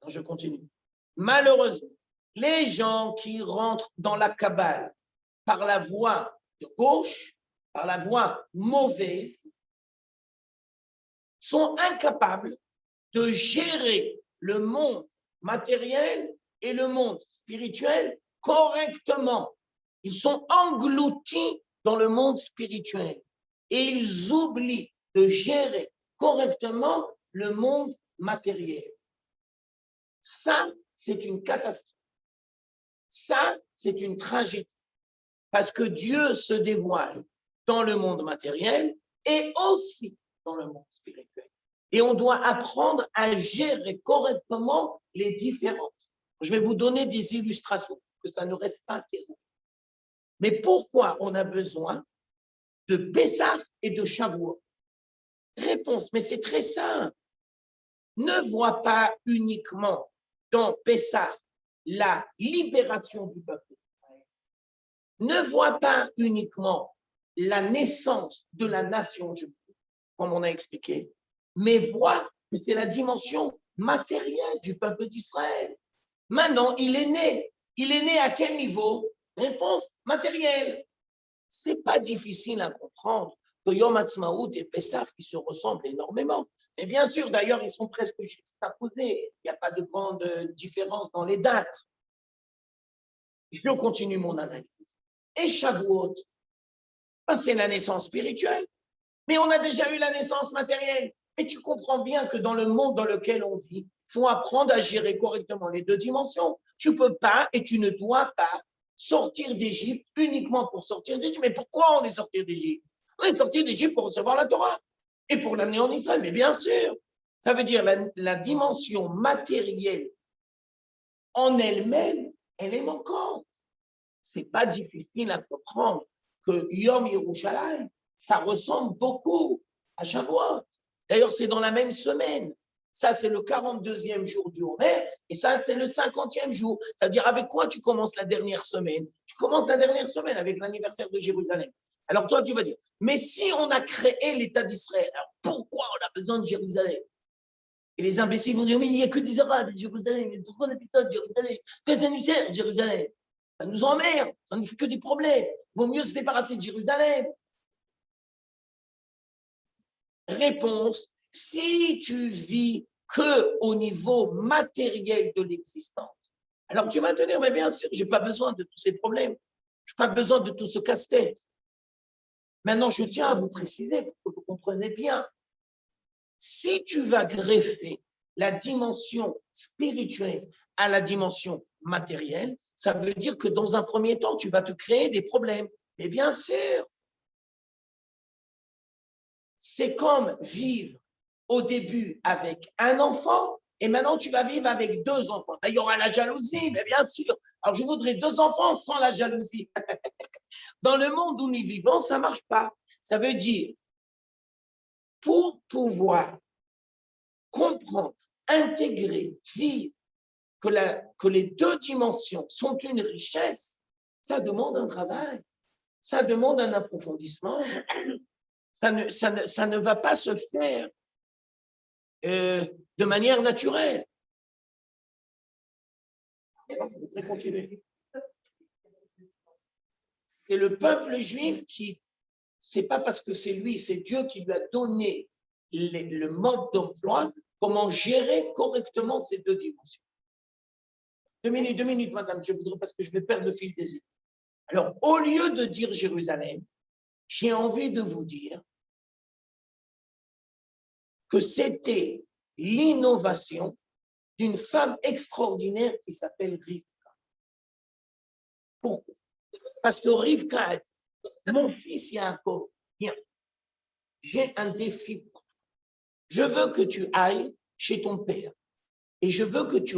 A: Alors, je continue. Malheureusement, les gens qui rentrent dans la Kabbale par la voie de gauche, par la voie mauvaise, sont incapables de gérer le monde matériel et le monde spirituel correctement. Ils sont engloutis dans le monde spirituel et ils oublient de gérer correctement le monde matériel. Ça, c'est une catastrophe. Ça, c'est une tragédie. Parce que Dieu se dévoile dans le monde matériel et aussi dans le monde spirituel. Et on doit apprendre à gérer correctement les différences. Je vais vous donner des illustrations, que ça ne reste pas théorique. Mais pourquoi on a besoin de Pessah et de Shavuot? Réponse, mais c'est très simple. Ne vois pas uniquement dans Pessah la libération du peuple. Ne vois pas uniquement la naissance de la nation juive, comme on a expliqué, mais vois que c'est la dimension matérielle du peuple d'Israël. Maintenant, il est né. Il est né à quel niveau? Réponse matérielle. Ce n'est pas difficile à comprendre que Yom Ha'atzmaout et Pessah, qui se ressemblent énormément. Et bien sûr, d'ailleurs, ils sont presque juxtaposés. Il n'y a pas de grande différence dans les dates. Je continue mon analyse. Et Shavuot, c'est la naissance spirituelle. Mais on a déjà eu la naissance matérielle. Et tu comprends bien que dans le monde dans lequel on vit, il faut apprendre à gérer correctement les deux dimensions. Tu ne peux pas et tu ne dois pas sortir d'Égypte uniquement pour sortir d'Égypte. Mais pourquoi on est sorti d'Égypte? On est sorti d'Égypte pour recevoir la Torah et pour l'amener en Israël. Mais bien sûr, ça veut dire la dimension matérielle en elle-même, elle est manquante. Ce n'est pas difficile à comprendre que Yom Yerushalayim, ça ressemble beaucoup à Shavuot. D'ailleurs, c'est dans la même semaine. Ça, c'est le 42e jour du Homer, et ça, c'est le 50e jour. Ça veut dire avec quoi tu commences la dernière semaine? Tu commences la dernière semaine avec l'anniversaire de Jérusalem. Alors toi, tu vas dire, mais si on a créé l'État d'Israël, alors pourquoi on a besoin de Jérusalem? Et les imbéciles vont dire, mais il n'y a que des Arabes à Jérusalem, pourquoi on habite à Jérusalem? Que ça nous sert, Jérusalem? Ça nous emmerde, ça ne fait que des problèmes. Il vaut mieux se débarrasser de Jérusalem. Réponse, si tu vis que au niveau matériel de l'existence, alors tu vas te dire, mais bien sûr, je n'ai pas besoin de tous ces problèmes. Je n'ai pas besoin de tout ce casse-tête. Maintenant, je tiens à vous préciser pour que vous compreniez bien. Si tu vas greffer la dimension spirituelle à la dimension matérielle, ça veut dire que dans un premier temps, tu vas te créer des problèmes. Mais bien sûr, c'est comme vivre au début avec un enfant et maintenant tu vas vivre avec 2 enfants. Il y aura la jalousie, mais bien sûr. Alors je voudrais 2 enfants sans la jalousie. Dans le monde où nous vivons, ça ne marche pas. Ça veut dire, pour pouvoir comprendre, intégrer, vivre, que les 2 dimensions sont une richesse, ça demande un travail, ça demande un approfondissement. Ça ne va pas se faire de manière naturelle. Je voudrais continuer. C'est le peuple juif qui, c'est pas parce que c'est lui, c'est Dieu qui lui a donné le mode d'emploi, comment gérer correctement ces 2 dimensions. 2 minutes, madame, je voudrais, parce que je vais perdre le fil des idées. Alors, au lieu de dire Jérusalem, j'ai envie de vous dire que c'était l'innovation d'une femme extraordinaire qui s'appelle Rivka. Pourquoi? Parce que Rivka a dit, mon fils Yaakov, viens, j'ai un défi pour toi. Je veux que tu ailles chez ton père et je veux que tu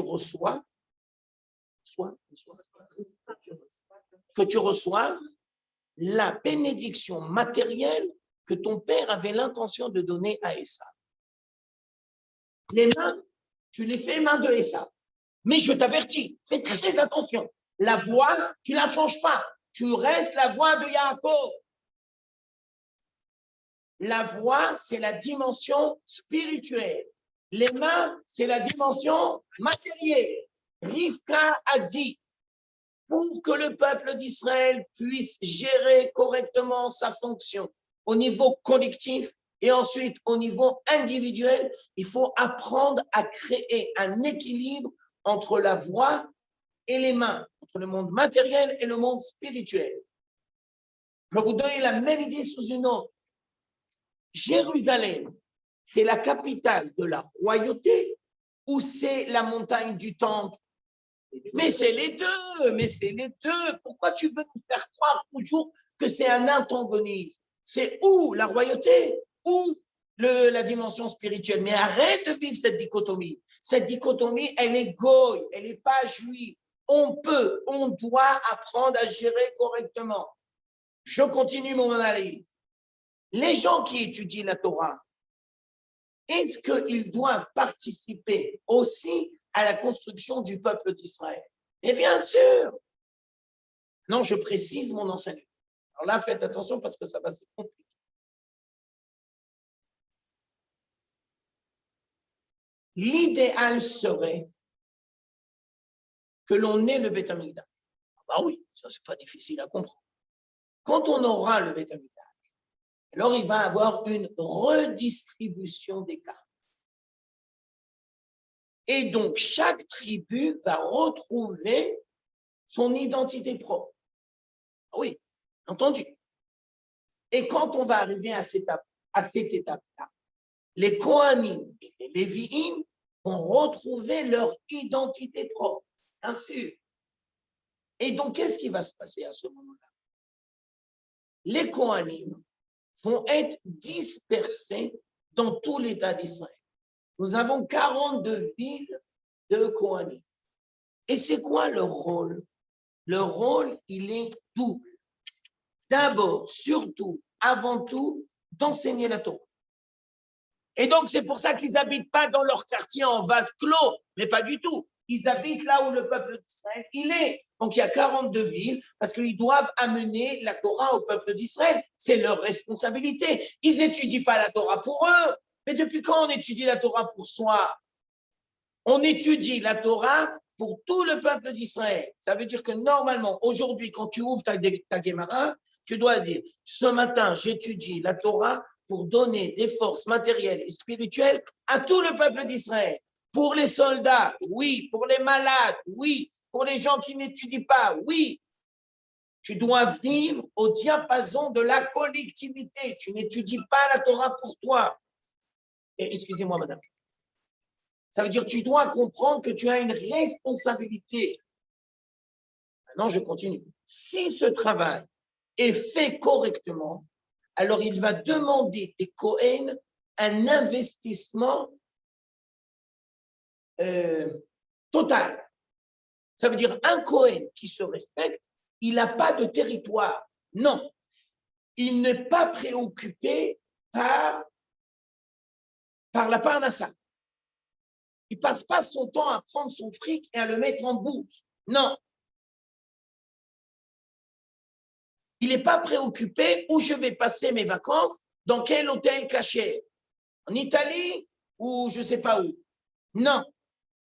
A: reçois la bénédiction matérielle que ton père avait l'intention de donner à Esav. Les mains, tu les fais main de Esav. Mais je t'avertis, fais très attention. La voix, tu ne la changes pas. Tu restes la voix de Yaakov. La voix, c'est la dimension spirituelle. Les mains, c'est la dimension matérielle. Rivka a dit, pour que le peuple d'Israël puisse gérer correctement sa fonction au niveau collectif et ensuite au niveau individuel, il faut apprendre à créer un équilibre entre la voix et les mains, entre le monde matériel et le monde spirituel. Je vais vous donner la même idée sous une autre. Jérusalem, c'est la capitale de la royauté ou c'est la montagne du temple? Mais c'est les deux, Pourquoi tu veux nous faire croire toujours que c'est un antagonisme? C'est ou la royauté ou la dimension spirituelle. Mais arrête de vivre cette dichotomie. Cette dichotomie, elle est goy, elle n'est pas juive. On doit apprendre à gérer correctement. Je continue mon analyse. Les gens qui étudient la Torah, est-ce qu'ils doivent participer aussi à la construction du peuple d'Israël? Et bien sûr. Non, je précise mon enseignement. Alors là, faites attention parce que ça va se compliquer. L'idéal serait que l'on ait le Beth Amikdash. Ah oui, ça c'est pas difficile à comprendre. Quand on aura le Beth Amikdash, alors il va y avoir une redistribution des cartes. Et donc, chaque tribu va retrouver son identité propre. Oui, entendu. Et quand on va arriver à cette étape-là, les Kohanim et les Lévi'im vont retrouver leur identité propre, bien sûr. Et donc, qu'est-ce qui va se passer à ce moment-là? Les Kohanim vont être dispersés dans tout l'État d'Israël. Nous avons 42 villes de Kohanim. Et c'est quoi leur rôle? Leur rôle, il est double. D'abord, surtout, avant tout, d'enseigner la Torah. Et donc, c'est pour ça qu'ils n'habitent pas dans leur quartier en vase clos, mais pas du tout. Ils habitent là où le peuple d'Israël, il est. Donc, il y a 42 villes parce qu'ils doivent amener la Torah au peuple d'Israël. C'est leur responsabilité. Ils n'étudient pas la Torah pour eux. Mais depuis quand on étudie la Torah pour soi? On étudie la Torah pour tout le peuple d'Israël. Ça veut dire que normalement, aujourd'hui, quand tu ouvres ta Gemara, tu dois dire, ce matin, j'étudie la Torah pour donner des forces matérielles et spirituelles à tout le peuple d'Israël. Pour les soldats, oui. Pour les malades, oui. Pour les gens qui n'étudient pas, oui. Tu dois vivre au diapason de la collectivité. Tu n'étudies pas la Torah pour toi. Excusez-moi, madame. Ça veut dire que tu dois comprendre que tu as une responsabilité. Maintenant, je continue. Si ce travail est fait correctement, alors il va demander des Kohen un investissement total. Ça veut dire un Kohen qui se respecte, il n'a pas de territoire. Non. Il n'est pas préoccupé par la parnassa. Il ne passe pas son temps à prendre son fric et à le mettre en bourse. Non. Il n'est pas préoccupé où je vais passer mes vacances, dans quel hôtel caché. En Italie ou je ne sais pas où. Non.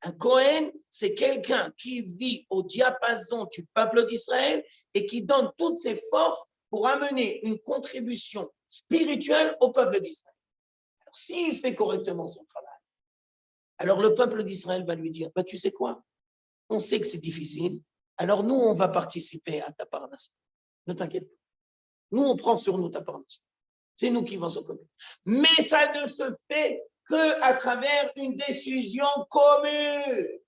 A: Un Kohen, c'est quelqu'un qui vit au diapason du peuple d'Israël et qui donne toutes ses forces pour amener une contribution spirituelle au peuple d'Israël. Alors, s'il fait correctement son travail, alors le peuple d'Israël va lui dire, tu sais quoi? On sait que c'est difficile, alors nous, on va participer à ta parnasse. Ne t'inquiète pas. Nous, on prend sur nous ta parnasse. C'est nous qui vont s'occuper. Mais ça ne se fait qu'à travers une décision commune.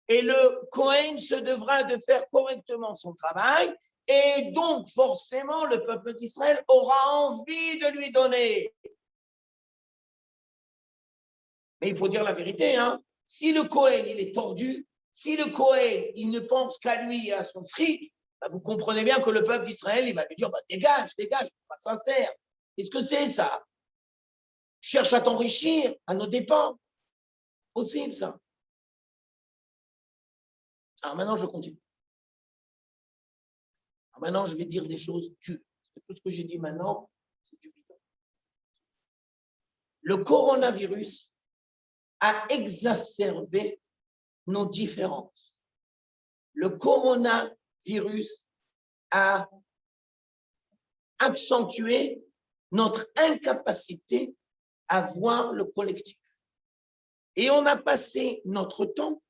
A: Et le Kohen se devra de faire correctement son travail, et donc forcément le peuple d'Israël aura envie de lui donner. Mais il faut dire la vérité, hein. Si le Kohen il est tordu, si le Kohen il ne pense qu'à lui et à son fric, vous comprenez bien que le peuple d'Israël il va lui dire dégage, pas sincère. Qu'est-ce que c'est ça? Cherche à t'enrichir à nos dépens. Possible ça. Alors maintenant, je continue. Alors maintenant, je vais dire des choses dures. Tout ce que j'ai dit maintenant, c'est du bidon. Le coronavirus a exacerbé nos différences. Le coronavirus a accentué notre incapacité à voir le collectif. Et on a passé notre temps,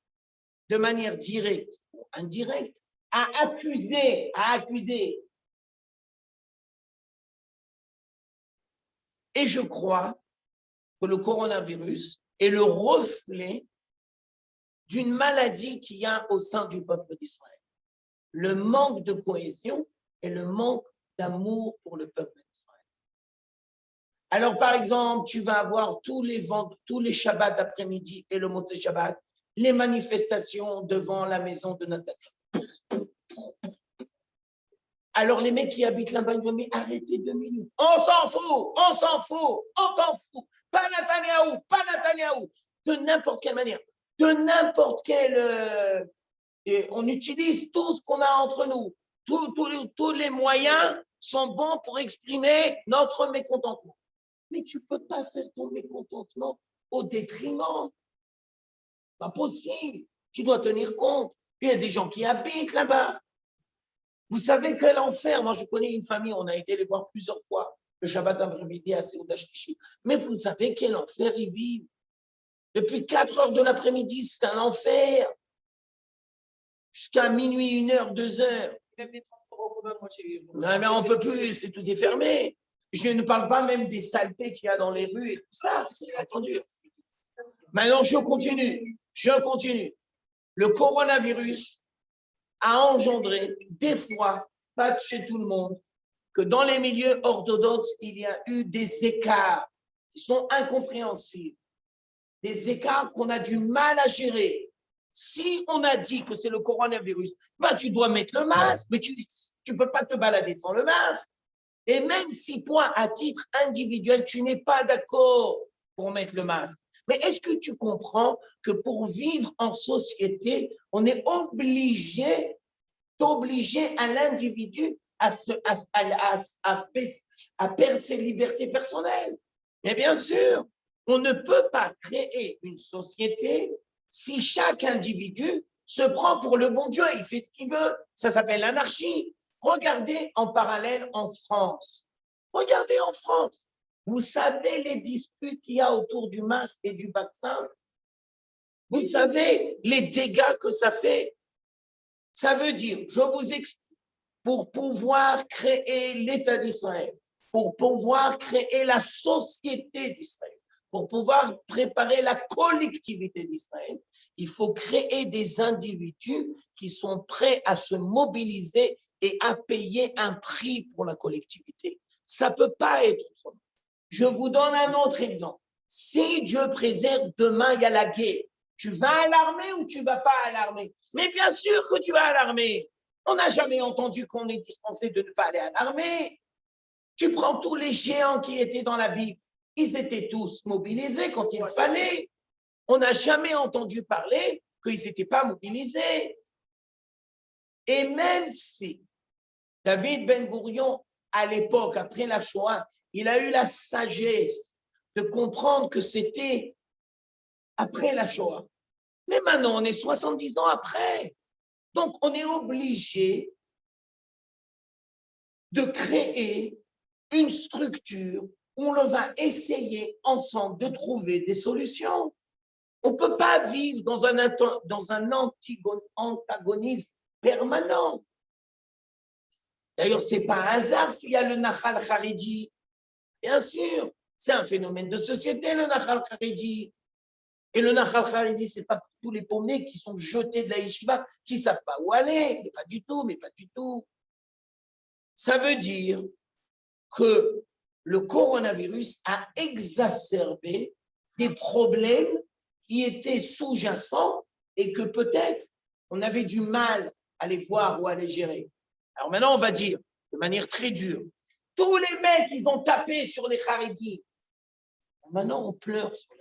A: de manière directe ou indirecte, à accuser. Et je crois que le coronavirus est le reflet d'une maladie qu'il y a au sein du peuple d'Israël. Le manque de cohésion et le manque d'amour pour le peuple d'Israël. Alors, par exemple, tu vas avoir tous les Shabbats après-midi et le Motzei Shabbat, les manifestations devant la maison de Nathalie. Alors, les mecs qui habitent là-bas, ils vont dire, mais arrêtez 2 minutes. On s'en fout. Pas Netanyahou. De n'importe quelle manière. De n'importe quelle... on utilise tout ce qu'on a entre nous. Tous les moyens sont bons pour exprimer notre mécontentement. Mais tu ne peux pas faire ton mécontentement au détriment. Pas possible. Tu dois tenir compte. Il y a des gens qui habitent là-bas. Vous savez quel enfer. Moi, je connais une famille, on a été les voir plusieurs fois, le Shabbat après-midi à Seudat Shlishi. Mais vous savez quel enfer ils vivent. Depuis 4 heures de l'après-midi, c'est un enfer. Jusqu'à minuit, 1 heure, 2 heures.
B: Même les transports en commun, moi,
A: Non, mais on ne peut plus, tout est fermé. Je ne parle pas même des saletés qu'il y a dans les rues et tout ça, c'est entendu. Maintenant, je continue. Le coronavirus a engendré des fois, pas chez tout le monde, que dans les milieux orthodoxes, il y a eu des écarts qui sont incompréhensibles, des écarts qu'on a du mal à gérer. Si on a dit que c'est le coronavirus, tu dois mettre le masque, mais tu ne peux pas te balader sans le masque. Et même si toi, à titre individuel, tu n'es pas d'accord pour mettre le masque, mais est-ce que tu comprends que pour vivre en société, on est obligé à l'individu à perdre ses libertés personnelles? Mais bien sûr, On ne peut pas créer une société si chaque individu se prend pour le bon Dieu, il fait ce qu'il veut. Ça s'appelle l'anarchie. Regardez en parallèle en France. Regardez en France. Vous savez les disputes qu'il y a autour du masque et du vaccin? Vous savez les dégâts que ça fait? Ça veut dire, je vous explique, pour pouvoir créer l'État d'Israël, pour pouvoir créer la société d'Israël, pour pouvoir préparer la collectivité d'Israël, il faut créer des individus qui sont prêts à se mobiliser et à payer un prix pour la collectivité. Ça ne peut pas être autrement. Je vous donne un autre exemple. Si Dieu préserve, demain, il y a la guerre. Tu vas à l'armée ou tu ne vas pas à l'armée? Mais bien sûr que tu vas à l'armée. On n'a jamais entendu qu'on est dispensé de ne pas aller à l'armée. Tu prends tous les géants qui étaient dans la Bible. Ils étaient tous mobilisés quand il fallait. On n'a jamais entendu parler qu'ils n'étaient pas mobilisés. Et même si David Ben Gourion, à l'époque, après la Shoah, il a eu la sagesse de comprendre que c'était après la Shoah. Mais maintenant, on est 70 ans après. Donc, on est obligé de créer une structure où on va essayer ensemble de trouver des solutions. On ne peut pas vivre dans un antagonisme permanent. D'ailleurs, ce n'est pas un hasard s'il y a le Nachal Haredi. Bien sûr, c'est un phénomène de société, le Nachal Haredi. Et le Nachal Haredi, ce n'est pas pour tous les paumés qui sont jetés de la yeshiva, qui ne savent pas où aller. Mais pas du tout. Ça veut dire que le coronavirus a exacerbé des problèmes qui étaient sous-jacents et que peut-être on avait du mal à les voir ou à les gérer. Alors maintenant, on va dire de manière très dure, tous les mecs, ils ont tapé sur les Haredis. Maintenant, on pleure sur les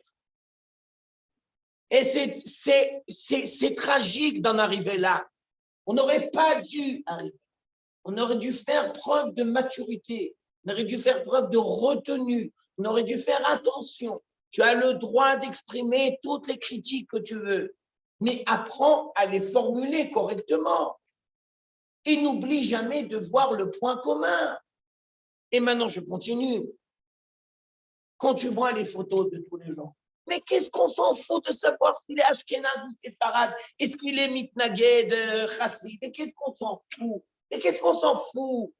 A: Haredis. Et c'est tragique d'en arriver là. On n'aurait pas dû arriver. On aurait dû faire preuve de maturité. On aurait dû faire preuve de retenue. On aurait dû faire attention. Tu as le droit d'exprimer toutes les critiques que tu veux, mais apprends à les formuler correctement. Et n'oublie jamais de voir le point commun. Et maintenant, je continue. Quand tu vois les photos de tous les gens, mais qu'est-ce qu'on s'en fout de savoir s'il est Ashkenaz ou Séfarade? Est-ce qu'il est Mitnaged, Chassid? Et qu'est-ce qu'on s'en fout? Mais qu'est-ce qu'on s'en fout?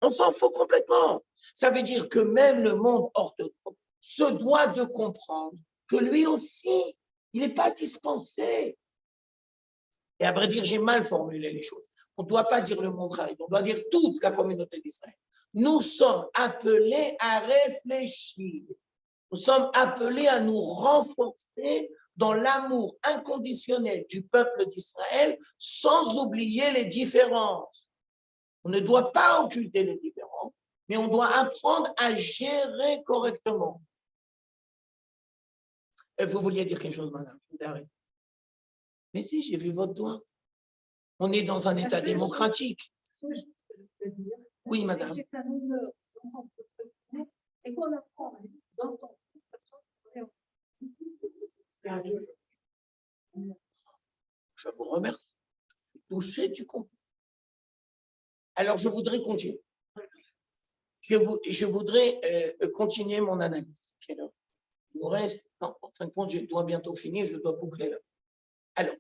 A: On s'en fout complètement. Ça veut dire que même le monde orthodoxe se doit de comprendre que lui aussi, il n'est pas dispensé. Et à vrai dire, j'ai mal formulé les choses. On ne doit pas dire le monde Haredi, on doit dire toute la communauté d'Israël. Nous sommes appelés à réfléchir. Nous sommes appelés à nous renforcer dans l'amour inconditionnel du peuple d'Israël sans oublier les différences. On ne doit pas occulter les différences, mais on doit apprendre à gérer correctement. Et vous vouliez dire quelque chose, madame? Je vous arrête. Mais si, j'ai vu votre doigt. On est dans un État démocratique. Oui, madame.
B: C'est un honneur et qu'on apprend d'entendre.
A: Je vous remercie. Touché, tu comprends. Alors, je voudrais continuer. Je voudrais continuer mon analyse. Il nous reste, non, en fin de compte, je dois bientôt finir, je dois boucler là. Alors,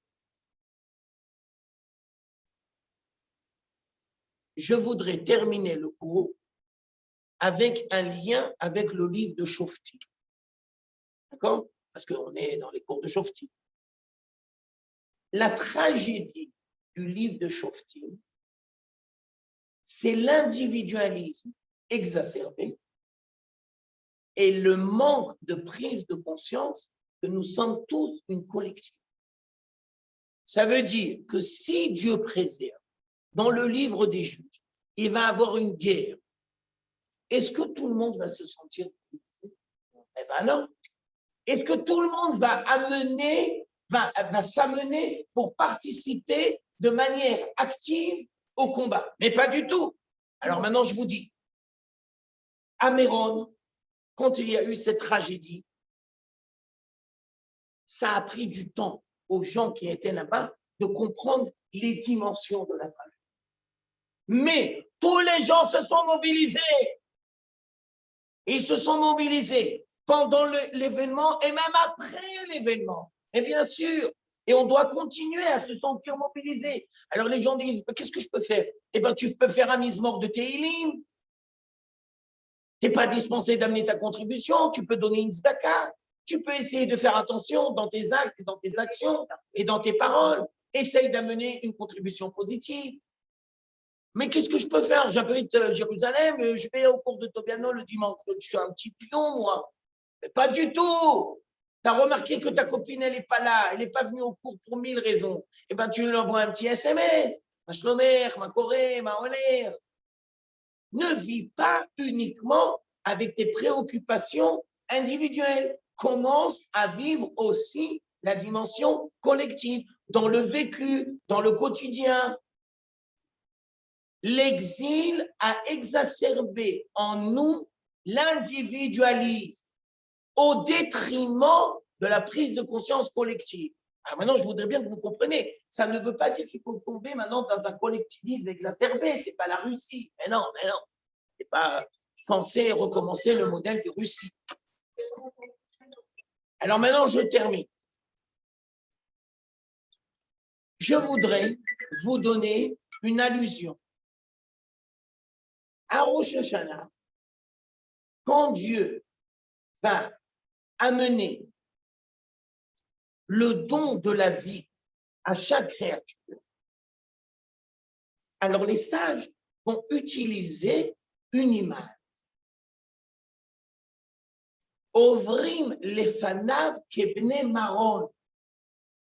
A: je voudrais terminer le cours avec un lien avec le livre de Shoftim. D'accord? Parce qu'on est dans les cours de Shoftim. La tragédie du livre de Shoftim, c'est l'individualisme exacerbé et le manque de prise de conscience que nous sommes tous une collectivité. Ça veut dire que si Dieu préserve, dans le livre des juges, il va y avoir une guerre. Est-ce que tout le monde va se sentir divisé? Eh bien non. Est-ce que tout le monde va s'amener pour participer de manière active au combat? Mais pas du tout. Alors maintenant, je vous dis, à Méron, quand il y a eu cette tragédie, ça a pris du temps aux gens qui étaient là-bas de comprendre les dimensions de la tragédie. Mais tous les gens se sont mobilisés. Ils se sont mobilisés pendant l'événement et même après l'événement. Et bien sûr, et on doit continuer à se sentir mobilisés. Alors les gens disent, qu'est-ce que je peux faire? Eh bien, tu peux faire un mise-mort de Tehillim. Tu n'es pas dispensé d'amener ta contribution, tu peux donner une tzedaka. Tu peux essayer de faire attention dans tes actes, dans tes actions et dans tes paroles. Essaye d'amener une contribution positive. Mais qu'est-ce que je peux faire? J'habite Jérusalem, je vais au cours de Tobiano le dimanche. Je suis un petit pion, moi. Mais pas du tout. Tu as remarqué que ta copine, elle n'est pas là. Elle n'est pas venue au cours pour 1000 raisons. Eh bien, tu lui envoies un petit SMS. Ma shlomer, ma koré, ma oler. Ne vis pas uniquement avec tes préoccupations individuelles. Commence à vivre aussi la dimension collective, dans le vécu, dans le quotidien. L'exil a exacerbé en nous l'individualisme au détriment de la prise de conscience collective. Alors maintenant, je voudrais bien que vous compreniez, ça ne veut pas dire qu'il faut tomber maintenant dans un collectivisme exacerbé, c'est pas la Russie. Mais non, c'est pas censé recommencer le modèle de Russie. Alors maintenant, je termine. Je voudrais vous donner une allusion. À Rosh Hashanah, quand Dieu va amener le don de la vie à chaque créature, alors les sages vont utiliser une image. Ovrim lefanav kebne maron.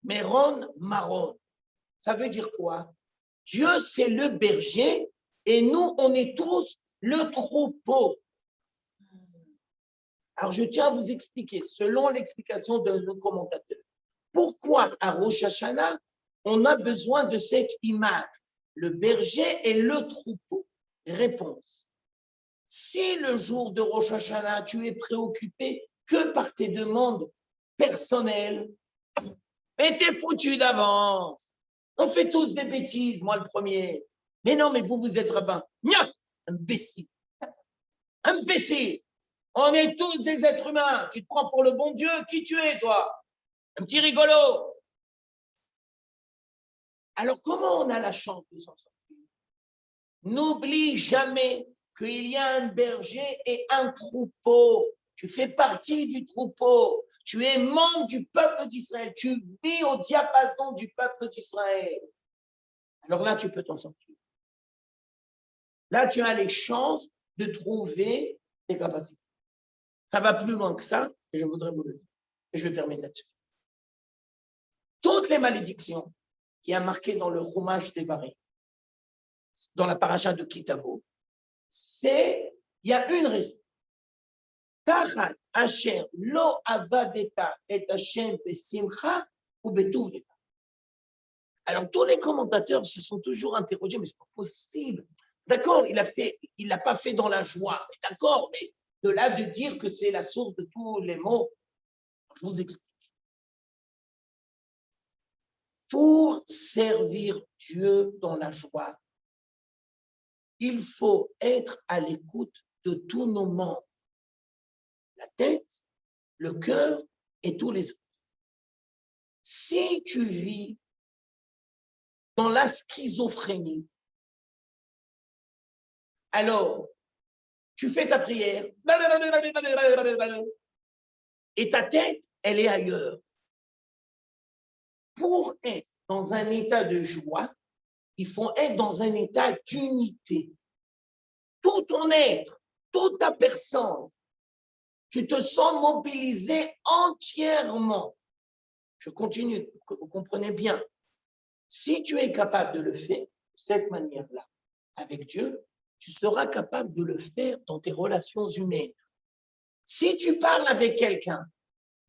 A: Meron maron. Ça veut dire quoi? Dieu, c'est le berger et nous, on est tous le troupeau. Alors, je tiens à vous expliquer, selon l'explication de nos commentateurs, pourquoi à Rosh Hashanah, on a besoin de cette image, le berger et le troupeau. Réponse. Si le jour de Rosh Hashanah, tu es préoccupé que par tes demandes personnelles, mais t'es foutu d'avance. On fait tous des bêtises, moi le premier. Mais non, mais vous êtes rabbin. Imbécile. Imbécile. On est tous des êtres humains. Tu te prends pour le bon Dieu. Qui tu es, toi? Un petit rigolo. Alors, comment on a la chance de s'en sortir? N'oublie jamais qu'il y a un berger et un troupeau. Tu fais partie du troupeau. Tu es membre du peuple d'Israël. Tu vis au diapason du peuple d'Israël. Alors là, tu peux t'en sortir. Là, tu as les chances de trouver tes capacités. Ça va plus loin que ça, et je voudrais vous le dire. Et je termine là-dessus. Toutes les malédictions qui a marqué dans le Chumash Devarim, dans la paracha de Kitavo, il y a une raison. Tachat asher lo avadeta et Hashem besimcha ou betuv leva. Alors, tous les commentateurs se sont toujours interrogés, mais c'est pas possible. D'accord, il l'a pas fait dans la joie. D'accord, mais de là de dire que c'est la source de tous les maux, je vous explique. Pour servir Dieu dans la joie, il faut être à l'écoute de tous nos membres, la tête, le cœur et tous les autres. Si tu vis dans la schizophrénie, alors tu fais ta prière et ta tête, elle est ailleurs. Pour être dans un état de joie, il faut être dans un état d'unité. Tout ton être, toute ta personne, tu te sens mobilisé entièrement. Je continue, que vous comprenez bien. Si tu es capable de le faire de cette manière-là avec Dieu, tu seras capable de le faire dans tes relations humaines. Si tu parles avec quelqu'un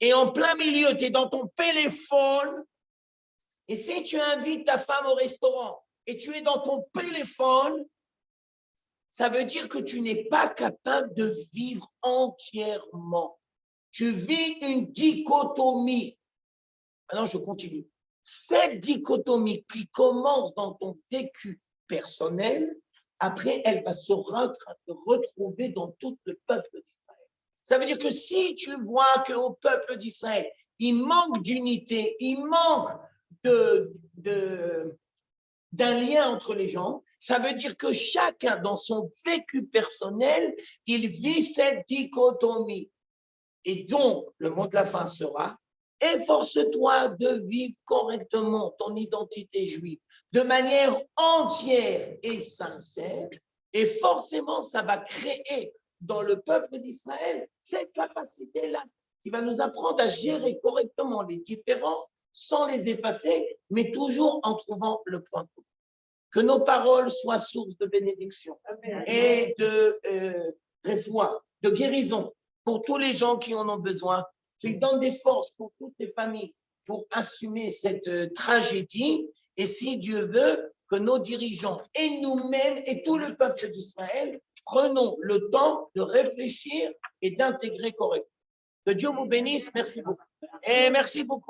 A: et en plein milieu, tu es dans ton téléphone, et si tu invites ta femme au restaurant et tu es dans ton téléphone, Ça veut dire que tu n'es pas capable de vivre entièrement. Tu vis une dichotomie. Maintenant, je continue. Cette dichotomie qui commence dans ton vécu personnel, après, elle va se retrouver dans tout le peuple d'Israël. Ça veut dire que si tu vois qu'au peuple d'Israël, il manque d'unité, il manque d'un lien entre les gens, ça veut dire que chacun, dans son vécu personnel, il vit cette dichotomie. Et donc, le mot de la fin sera, efforce-toi de vivre correctement ton identité juive de manière entière et sincère, et forcément, ça va créer dans le peuple d'Israël cette capacité-là qui va nous apprendre à gérer correctement les différences sans les effacer, mais toujours en trouvant le point commun. Que nos paroles soient source de bénédiction et de réfoua, de guérison pour tous les gens qui en ont besoin, qu'il donne des forces pour toutes les familles pour assumer cette tragédie. Et si Dieu veut, que nos dirigeants et nous-mêmes et tout le peuple d'Israël prenons le temps de réfléchir et d'intégrer correctement. Que Dieu vous bénisse. Merci beaucoup. Et merci beaucoup.